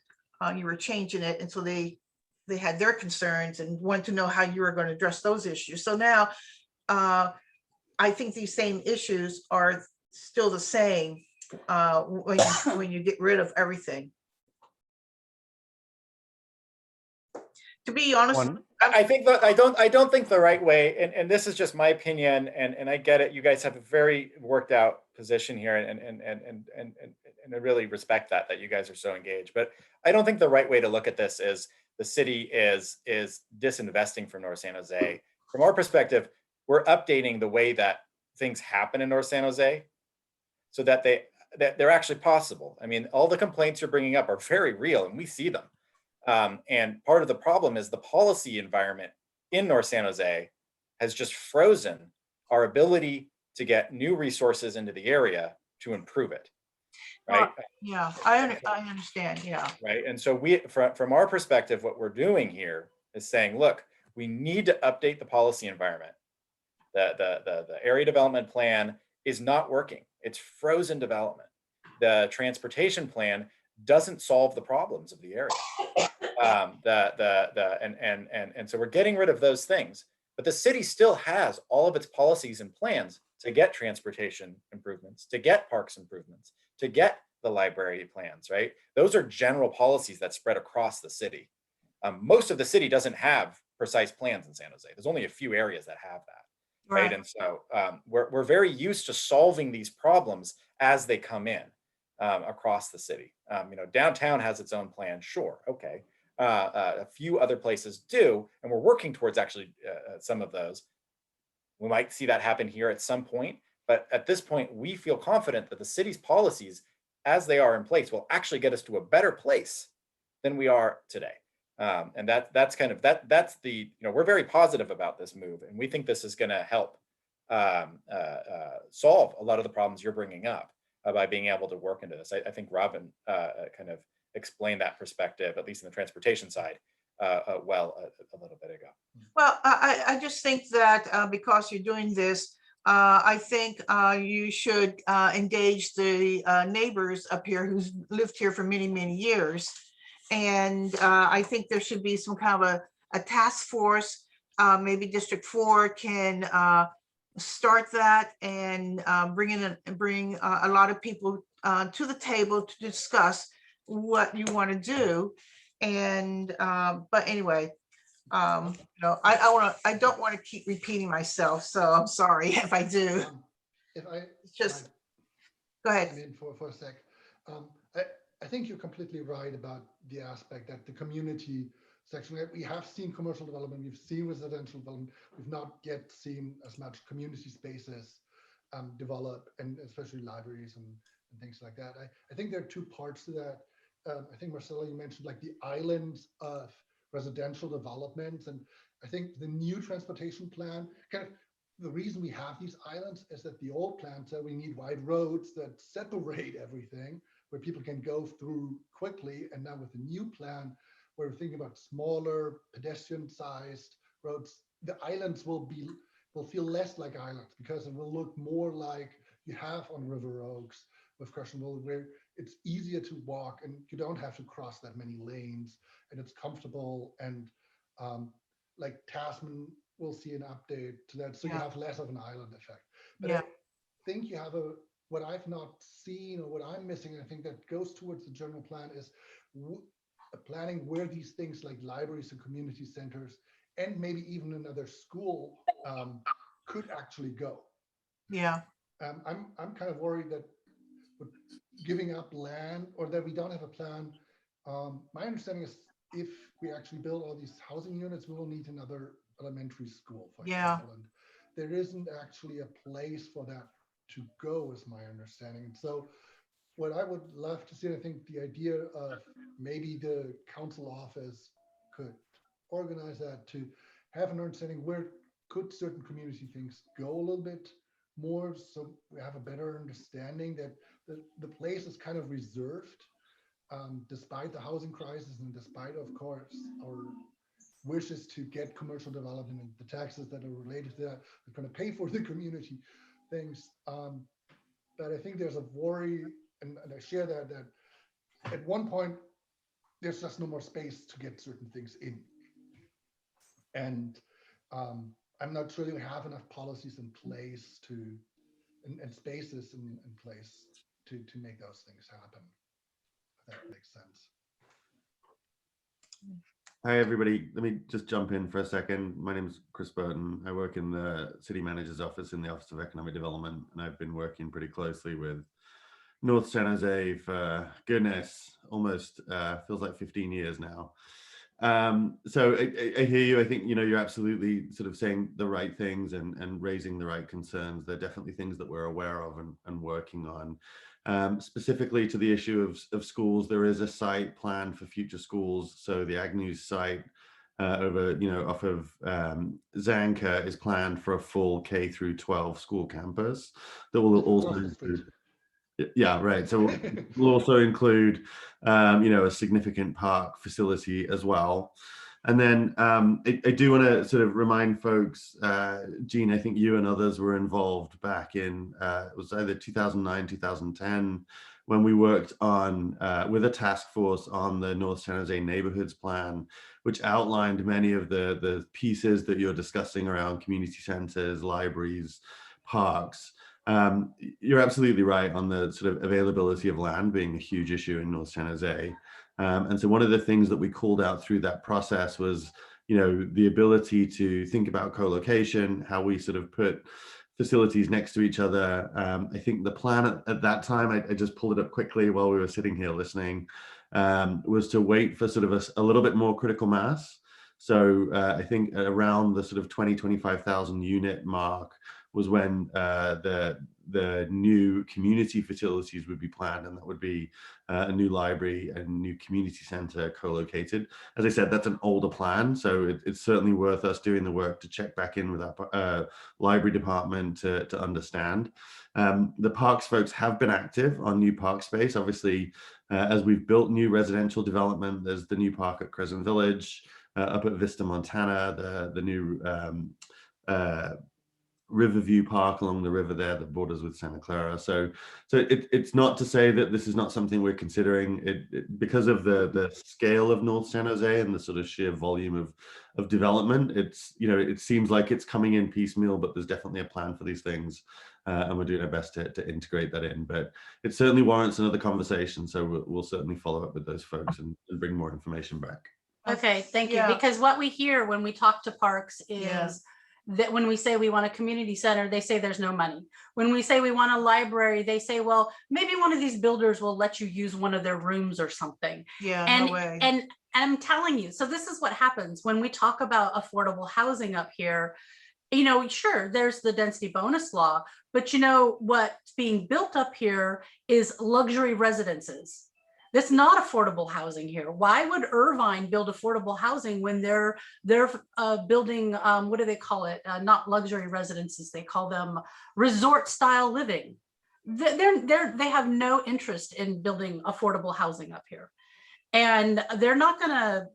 you were changing it, and so they had their concerns and wanted to know how you were going to address those issues. So now I think these same issues are still the same when you get rid of everything. To be honest,
I think that I don't think the right way, and this is just my opinion, and I get it. You guys have a very worked out position here, and I really respect that you guys are so engaged. But I don't think the right way to look at this is the city is disinvesting from North San Jose. From our perspective, we're updating the way that things happen in North San Jose, so that they're actually possible. I mean, all the complaints you're bringing up are very real, and we see them. And part of the problem is the policy environment in North San Jose has just frozen our ability to get new resources into the area to improve it. Right.
I understand. Yeah.
Right. And so from our perspective, what we're doing here is saying, look, we need to update the policy environment. The area development plan is not working. It's frozen development. The transportation plan doesn't solve the problems of the area. And so we're getting rid of those things, but the city still has all of its policies and plans to get transportation improvements, to get parks improvements, to get the library plans, right? Those are general policies that spread across the city. Most of the city doesn't have precise plans in San Jose. There's only a few areas that have that, right? And so we're very used to solving these problems as they come in across the city. Downtown has its own plan, sure, okay. A few other places do, and we're working towards actually some of those. We might see that happen here at some point, but at this point, we feel confident that the city's policies, as they are in place, will actually get us to a better place than we are today. And that's kind of that's the, we're very positive about this move, and we think this is going to help solve a lot of the problems you're bringing up by being able to work into this. I think Robin kind of explained that perspective, at least in the transportation side, well a little bit ago.
Well, I just think that because you're doing this, I think you should engage the neighbors up here who's lived here for many, many years. And I think there should be some kind of a task force. Maybe District 4 can start that and bring a lot of people to the table to discuss what you want to do. And but anyway, I don't want to keep repeating myself, so I'm sorry if I do.
If I
Just go ahead.
I mean, for a sec, I think you're completely right about the aspect that the community section, we have seen commercial development, we've seen residential development, we've not yet seen as much community spaces develop, and especially libraries and things like that. I think there are two parts to that. I think Marcella, you mentioned like the islands of residential developments, and I think the new transportation plan, kind of the reason we have these islands is that the old plan said we need wide roads that separate everything, where people can go through quickly. And now with the new plan, where we're thinking about smaller pedestrian-sized roads, the islands will feel less like islands, because it will look more like you have on River Oaks with Crushingville, where it's easier to walk and you don't have to cross that many lanes, and it's comfortable. And like Tasman will see an update to that, so you have less of an island effect. But I think you have what I've not seen, or what I'm missing, and I think that goes towards the general plan, is planning where these things like libraries and community centers, and maybe even another school could actually go.
Yeah.
I'm kind of worried that with giving up land, or that we don't have a plan. My understanding is if we actually build all these housing units, we will need another elementary school, for example. And there isn't actually a place for that to go, is my understanding. And so what I would love to see, I think the idea of maybe the council office could organize that, to have an understanding where could certain community things go a little bit more, so we have a better understanding that the place is kind of reserved, despite the housing crisis, and despite, of course, our wishes to get commercial development and the taxes that are related to that are going to pay for the community things. But I think there's a worry, and I share that at one point there's just no more space to get certain things in, and I'm not sure we have enough policies in place and spaces in place to make those things happen. If that makes sense.
Hi, everybody. Let me just jump in for a second. My name is Chris Burton. I work in the City Manager's Office in the Office of Economic Development, and I've been working pretty closely with North San Jose for, goodness, almost feels like 15 years now. So I hear you. I think, you're absolutely sort of saying the right things and raising the right concerns. They're definitely things that we're aware of and working on. Specifically to the issue of schools, there is a site planned for future schools. So the Agnews site over, off of Zanka is planned for a full K through 12 school campus that will also include. Yeah, right. So we'll also include, a significant park facility as well. And then I do want to sort of remind folks, Gene, I think you and others were involved back in, it was either 2009, 2010, when we worked on, with a task force on the North San Jose Neighborhoods Plan, which outlined many of the pieces that you're discussing around community centers, libraries, parks. You're absolutely right on the sort of availability of land being a huge issue in North San Jose. And so one of the things that we called out through that process was, the ability to think about co-location, how we sort of put facilities next to each other. I think the plan at that time, I just pulled it up quickly while we were sitting here listening, was to wait for sort of a little bit more critical mass. So I think around the sort of 25,000 unit mark was when the the new community facilities would be planned, and that would be a new library, a new community center co-located. As I said, that's an older plan, so it's certainly worth us doing the work to check back in with our library department to understand. The parks folks have been active on new park space. Obviously, as we've built new residential development, there's the new park at Crescent Village, up at Vista, Montana, the new Riverview Park along the river there that borders with Santa Clara. So it's not to say that this is not something we're considering. Because of the scale of North San Jose and the sort of sheer volume of development, it seems like it's coming in piecemeal, but there's definitely a plan for these things, and we're doing our best to integrate that in. But it certainly warrants another conversation. So we'll certainly follow up with those folks and bring more information back.
Okay, thank you.
Yeah.
Because what we hear when we talk to parks is
Yeah.
that when we say we want a community center, they say there's no money. When we say we want a library, they say, well, maybe one of these builders will let you use one of their rooms or something.
Yeah,
And,
no way.
and I'm telling you, so this is what happens when we talk about affordable housing up here. Sure, there's the density bonus law, but what's being built up here is luxury residences. That's not affordable housing here. Why would Irvine build affordable housing when they're building, what do they call it? Not luxury residences, they call them resort style living. They have no interest in building affordable housing up here. And they're not gonna,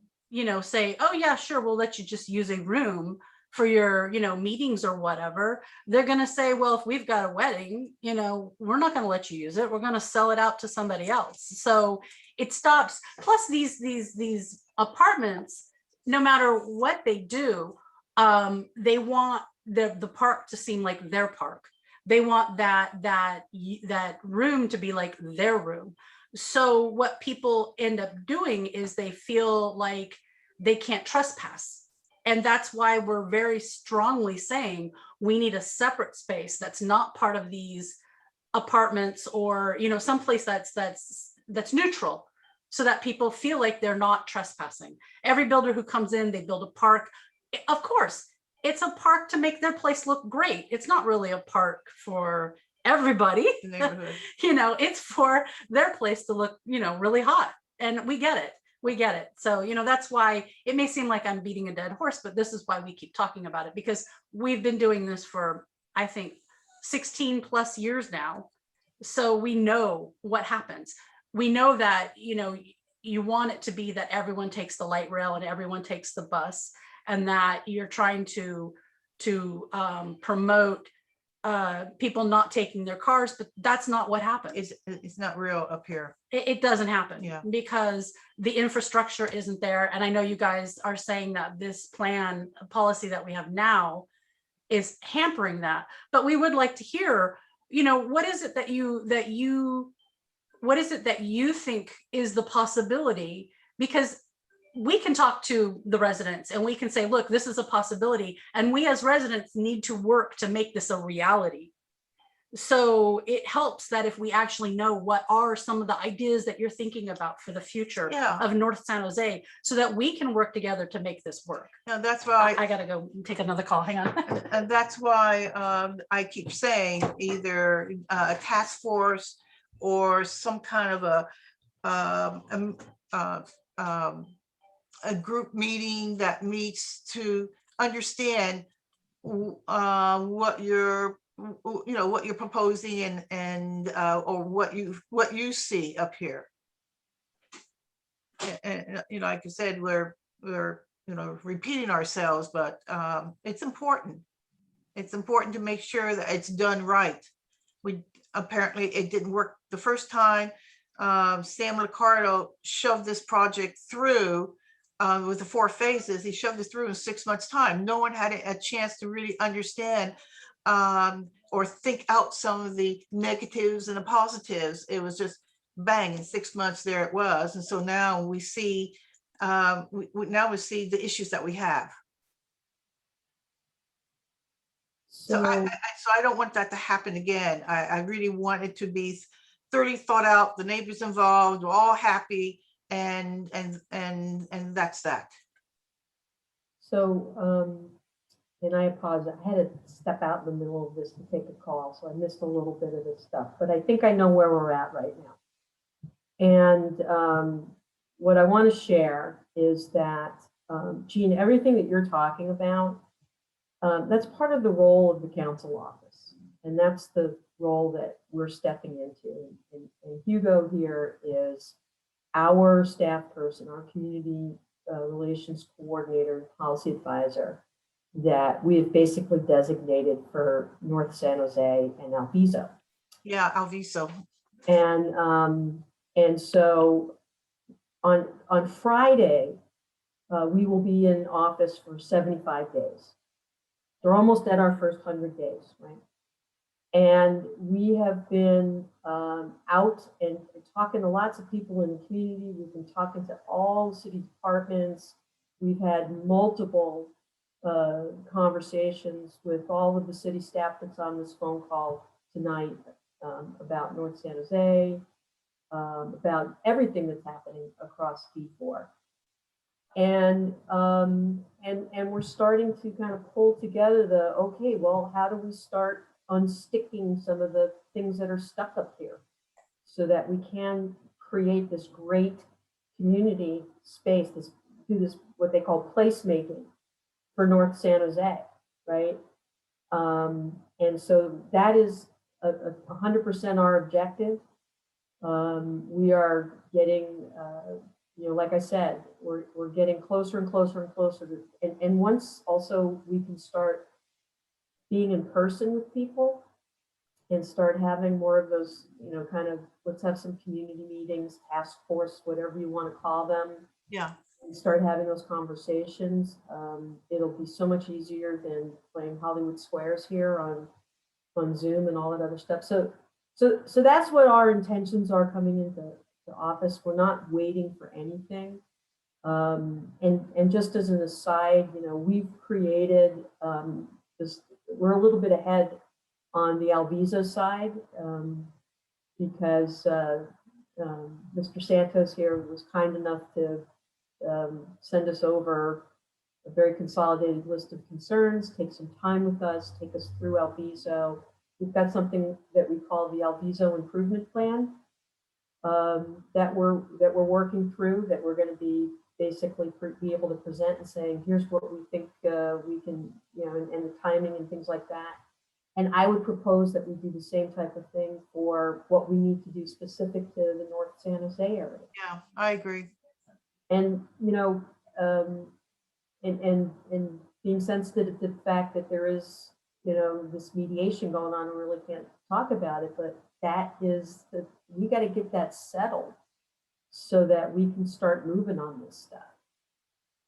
say, oh yeah, sure, we'll let you just use a room for your, meetings or whatever. They're going to say, well, if we've got a wedding, we're not going to let you use it. We're going to sell it out to somebody else. So it stops. Plus these apartments, no matter what they do, they want the park to seem like their park. They want that room to be like their room. So what people end up doing is they feel like they can't trespass. And that's why we're very strongly saying we need a separate space that's not part of these apartments, or someplace that's neutral, so that people feel like they're not trespassing. Every builder who comes in, they build a park. Of course, it's a park to make their place look great. It's not really a park for everybody. It's for their place to look really hot, and we get it. So, that's why it may seem like I'm beating a dead horse, but this is why we keep talking about it, because we've been doing this for, I think, 16 plus years now. So we know what happens. We know that, you want it to be that everyone takes the light rail and everyone takes the bus, and that you're trying to promote people not taking their cars, but that's not what happens.
It's not real up here.
It doesn't happen.
Yeah.
Because the infrastructure isn't there. And I know you guys are saying that this policy that we have now is hampering that, but we would like to hear, what is it that you think is the possibility? Because we can talk to the residents and we can say, look, this is a possibility. And we as residents need to work to make this a reality. So it helps that if we actually know what are some of the ideas that you're thinking about for the future of North San Jose, so that we can work together to make this work.
No, that's why
I gotta go take another call. Hang on.
and that's why I keep saying either a task force or some kind of a group meeting that meets to understand what you're proposing and or what you see up here. And like I said, we're repeating ourselves, but it's important. It's important to make sure that it's done right. Apparently it didn't work the first time. Sam Licardo shoved this project through with the 4 phases. He shoved it through in 6 months' time. No one had a chance to really understand or think out some of the negatives and the positives. It was just bang, in 6 months there it was. And so now we see we see the issues that we have. So I don't want that to happen again. I really want it to be thoroughly thought out, the neighbors involved, we're all happy, and that's that.
So and I apologize, I had to step out in the middle of this to take a call, so I missed a little bit of this stuff, but I think I know where we're at right now. And what I want to share is that, Jean, everything that you're talking about, that's part of the role of the council office. And that's the role that we're stepping into. And Hugo here is our staff person, our community relations coordinator, policy advisor, that we have basically designated for North San Jose and Alviso.
Yeah, Alviso.
And so on Friday, we will be in office for 75 days. We're almost at our first 100 days, right? And we have been out and talking to lots of people in the community. We've been talking to all the city departments. We've had multiple conversations with all of the city staff that's on this phone call tonight about North San Jose, about everything that's happening across D4. And we're starting to kind of pull together okay, well, how do we start unsticking some of the things that are stuck up here so that we can create this great community space, do this, what they call placemaking for North San Jose, right? And so that is 100% our objective. We are getting, like I said, we're getting closer and closer and closer to, and once also we can start being in person with people and start having more of those, kind of, let's have some community meetings, task force, whatever you want to call them.
Yeah.
And start having those conversations. It'll be so much easier than playing Hollywood Squares here on Zoom and all that other stuff. So that's what our intentions are coming into the office. We're not waiting for anything. And just as an aside, we've created this, we're a little bit ahead on the Alviso side because Mr. Santos here was kind enough to send us over a very consolidated list of concerns, take some time with us, take us through Alviso. We've got something that we call the Alviso Improvement Plan that we're working through, that we're going to be basically be able to present and saying, here's what we think we can, and the timing and things like that. And I would propose that we do the same type of thing for what we need to do specific to the North San Jose area.
Yeah, I agree.
And, and being sensitive to the fact that there is, this mediation going on, and really can't talk about it, but that is we got to get that settled so that we can start moving on this stuff.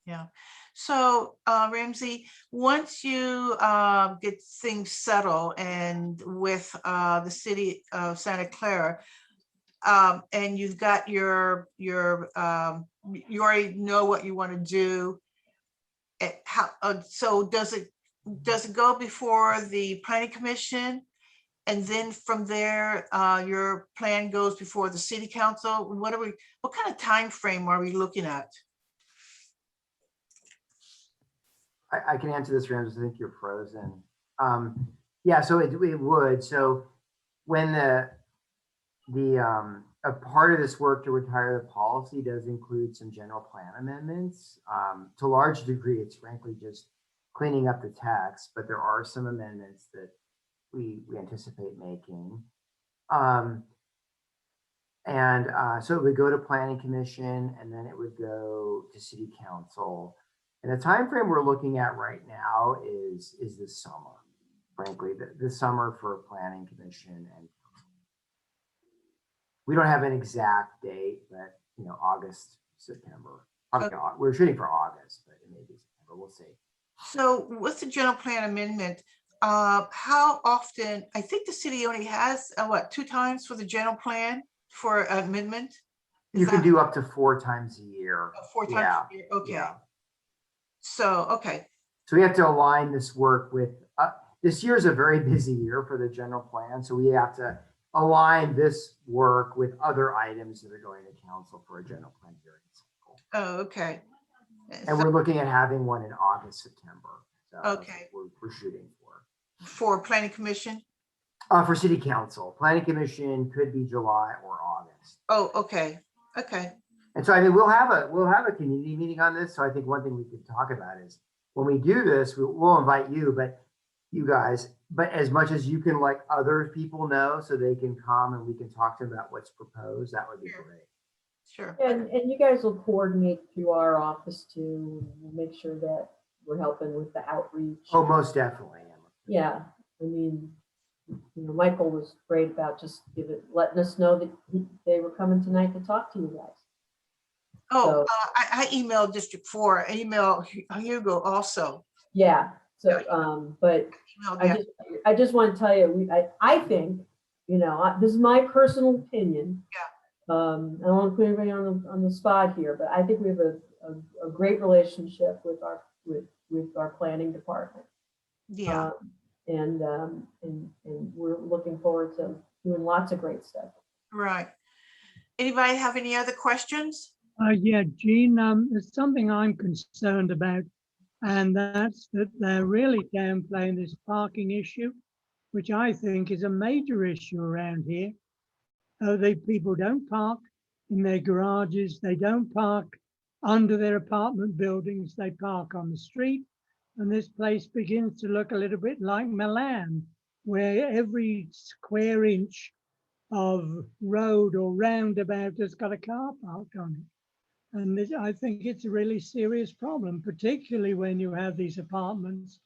Yeah. So Ramsey, once you get things settled and with the city of Santa Clara, and you've got you already know what you want to do. So does it go before the planning commission? And then from there, your plan goes before the city council? What kind of time frame are we looking at?
I can answer this, Rams. I think you're frozen. Yeah, so it would. So when a part of this work to retire the policy does include some general plan amendments. To a large degree, it's frankly just cleaning up the text, but there are some amendments that we anticipate making. So it would go to planning commission, and then it would go to city council. And the time frame we're looking at right now is this summer, frankly, the summer for planning commission. And we don't have an exact date, but August, September. Okay. We're shooting for August, but it may be September. We'll see.
So what's the general plan amendment? How often? I think the city only has 2 times for the general plan for amendment.
You can do up to 4 times a year.
4 times a year. Okay.
Yeah.
So, okay.
So we have to align this work with, this year is a very busy year for the general plan. So we have to align this work with other items that are going to council for a general plan hearing cycle.
Oh, okay.
And we're looking at having one in August, September.
Okay.
We're shooting for.
For planning commission?
For city council, planning commission could be July or August.
Oh, okay, okay.
And so, I mean, we'll have a community meeting on this. So I think one thing we could talk about is when we do this, we'll invite you guys, but as much as you can let other people know so they can come and we can talk to them about what's proposed, that would be
Sure.
great.
Sure.
And you guys will coordinate through our office to make sure that we're helping with the outreach.
Oh, most definitely.
Yeah, I mean, Michael was great about just letting us know that they were coming tonight to talk to you guys.
Oh,
So-
I emailed District 4, I emailed Hugo also.
Yeah, so, but
Emailed
I
Jeff.
just want to tell you, I think, this is my personal opinion.
Yeah.
I don't want to put anybody on the spot here, but I think we have a great relationship with our planning department.
Yeah,
And we're looking forward to doing lots of great stuff.
right. Anybody have any other questions?
Yeah, Jean, there's something I'm concerned about, and that's that they're really downplaying this parking issue, which I think is a major issue around here. People don't park in their garages, they don't park under their apartment buildings, they park on the street. And this place begins to look a little bit like Milan, where every square inch of road or roundabout has got a car park on it. And I think it's a really serious problem, particularly when you have these apartments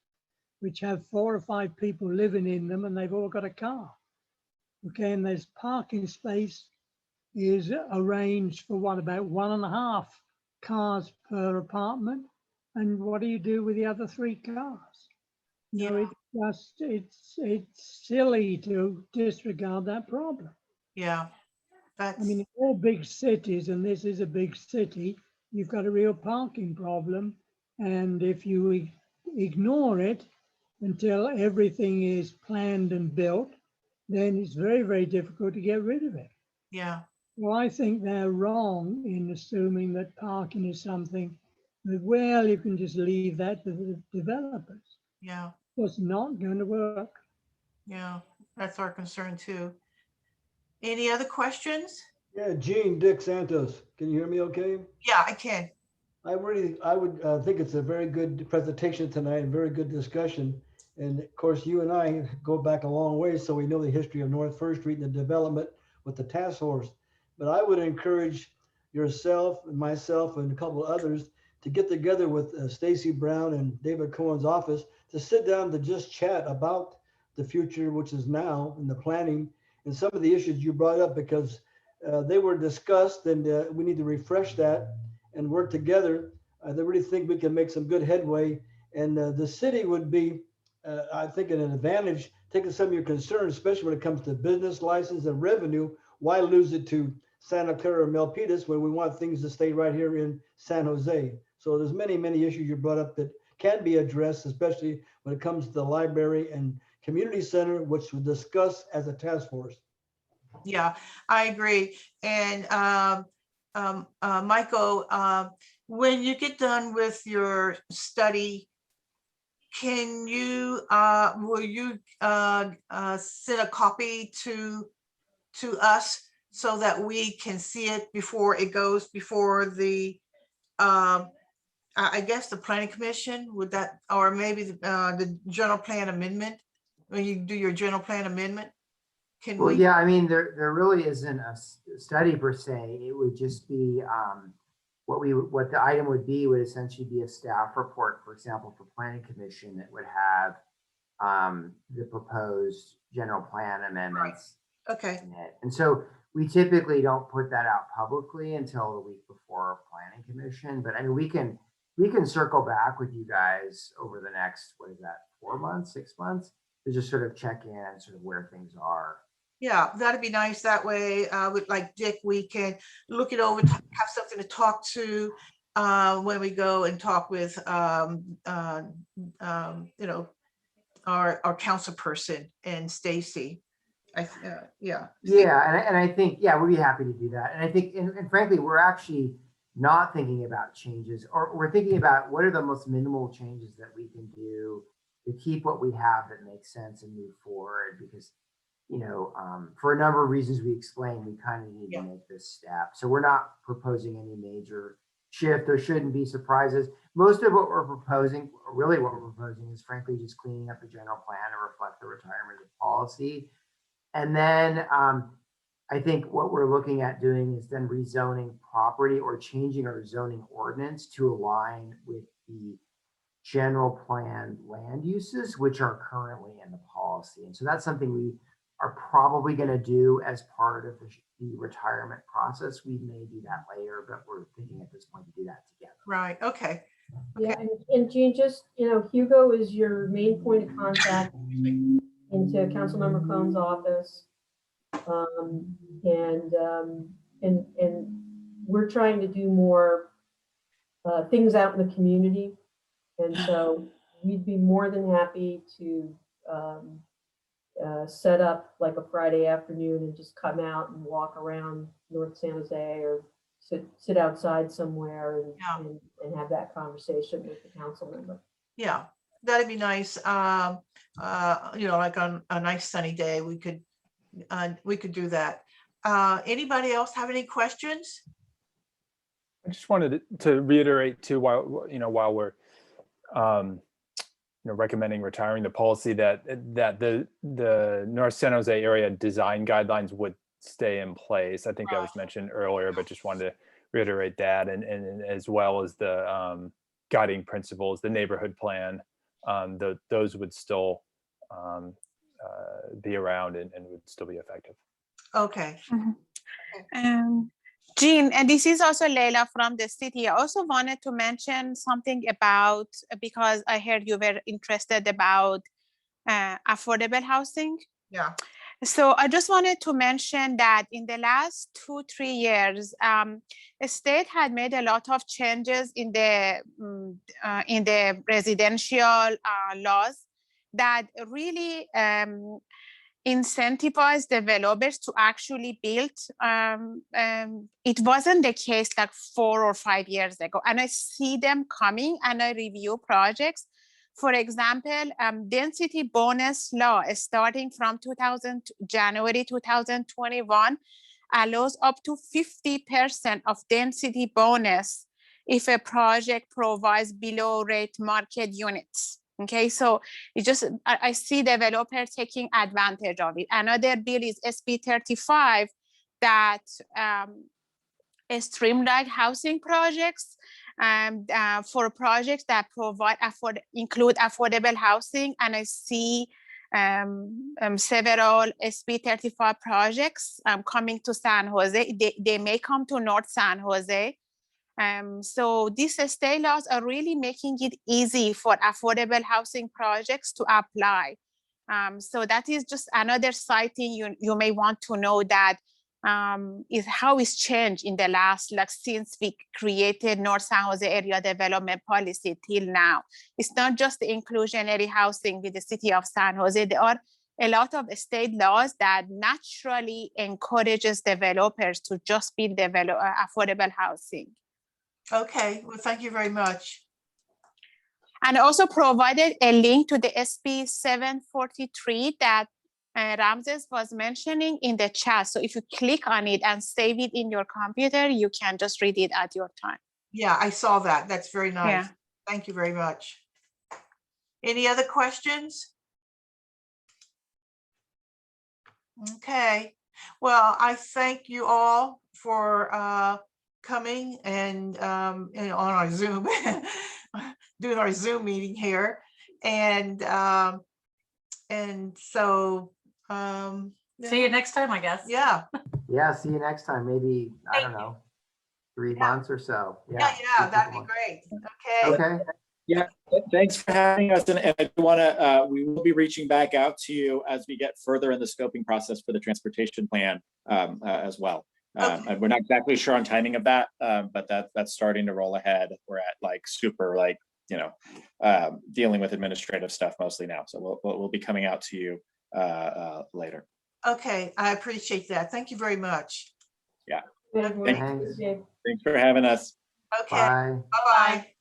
which have 4 or 5 people living in them and they've all got a car. Okay, and there's parking space is arranged for about 1.5 cars per apartment. And what do you do with the other 3 cars?
Yeah.
It's silly to disregard that problem.
Yeah, that's,
I mean, in all big cities, and this is a big city, you've got a real parking problem. And if you ignore it until everything is planned and built, then it's very, very difficult to get rid of it.
yeah,
Well, I think they're wrong in assuming that parking is something that, well, you can just leave that to the developers.
yeah,
It's not going to work.
yeah. That's our concern too. Any other questions?
Yeah, Gene, Dick Santos, can you hear me okay?
Yeah, I can.
I would think it's a very good presentation tonight and very good discussion. And of course, you and I go back a long way, so we know the history of North First Street and the development with the task force. But I would encourage yourself and myself and a couple of others to get together with Stacy Brown and David Cohen's office to sit down to just chat about the future, which is now, in the planning and some of the issues you brought up, because they were discussed and we need to refresh that and work together. I really think we can make some good headway, and the city would be, I think, an advantage, taking some of your concerns, especially when it comes to business license and revenue. Why lose it to Santa Clara or Milpitas when we want things to stay right here in San Jose? So there's many, many issues you brought up that can be addressed, especially when it comes to the library and community center, which we'll discuss as a task force.
Yeah, I agree. And Michael, when you get done with your study, can you, will you send a copy to us so that we can see it before it goes before the, I guess the planning commission, would that, or maybe the general plan amendment, when you do your general plan amendment? Can
Well,
we?
yeah, I mean, there really isn't a study per se. It would just be what the item would essentially be a staff report, for example, for planning commission that would have the proposed general plan amendments
Okay,
in it. And so we typically don't put that out publicly until the week before planning commission. But I mean, we can circle back with you guys over the next, 4 months, 6 months, to just sort of check in and sort of where things are.
yeah, that'd be nice. That way, with like Dick, we can look it over, have something to talk to when we go and talk with, you know, our council person and Stacy. Yeah.
Yeah, and I think, yeah, we'd be happy to do that. And I think, and frankly, we're actually, not thinking about changes, or we're thinking about what are the most minimal changes that we can do to keep what we have that makes sense and move forward. Because, for a number of reasons we explained, we kind of need to make this step. So we're not proposing any major shift. There shouldn't be surprises. Most of what we're proposing, really what we're proposing, is frankly just cleaning up the general plan to reflect the retirement of policy. And then I think what we're looking at doing is then rezoning property or changing our zoning ordinance to align with the general plan land uses, which are currently in the policy. And so that's something we are probably going to do as part of the retirement process. We may do that later, but we're thinking at this point to do that together.
Right, okay.
Yeah, and Jean, just, Hugo is your main point of contact into Councilmember Cohn's office. And we're trying to do more things out in the community. And so we'd be more than happy to set up like a Friday afternoon and just come out and walk around North San Jose, or sit outside somewhere and have that conversation with the council member.
Yeah, that'd be nice. Like on a nice sunny day, we could do that. Anybody else have any questions?
I just wanted to reiterate too, while we're recommending retiring the policy, that the North San Jose area design guidelines would stay in place. I think that was mentioned earlier, but just wanted to reiterate that, and as well as the guiding principles, the neighborhood plan, those would still be around and would still be effective.
Okay.
Jean, and this is also Leila from the city. I also wanted to mention something about, because I heard you were interested about affordable housing.
Yeah.
So I just wanted to mention that in the last 2-3 years, the state had made a lot of changes in the residential laws that really incentivize developers to actually build. It wasn't the case like 4 or 5 years ago, and I see them coming, and I review projects. For example, density bonus law starting from January 2021 allows up to 50% of density bonus if a project provides below rate market units. Okay, so I see developers taking advantage of it. Another bill is SB 35 that streamline housing projects for projects that include affordable housing. And I see several SB 35 projects coming to San Jose. They may come to North San Jose. So these state laws are really making it easy for affordable housing projects to apply. So that is just another side thing you may want to know, that is how it's changed in the last, since we created North San Jose area development policy till now. It's not just the inclusionary housing with the city of San Jose. There are a lot of state laws that naturally encourages developers to just build affordable housing.
Okay, well, thank you very much.
And I also provided a link to the SB 743 that Ramses was mentioning in the chat. So if you click on it and save it in your computer, you can just read it at your time.
Yeah, I saw that. That's very nice.
Yeah.
Thank you very much. Any other questions? Okay, well, I thank you all for coming and on our Zoom, doing our Zoom meeting here. And so
See you next time, I guess.
yeah.
Yeah, see you next time. Maybe, I don't know, 3 months or so.
Yeah, that'd be great. Okay.
Okay.
Yeah, thanks for having us. And I do want to, we will be reaching back out to you as we get further in the scoping process for the transportation plan as well.
Okay.
We're not exactly sure on timing of that, but that's starting to roll ahead. We're at super dealing with administrative stuff mostly now. So we'll be coming out to you later.
Okay, I appreciate that. Thank you very much.
Yeah.
Good.
Thanks.
Thanks for having us.
Okay,
Bye.
bye-bye.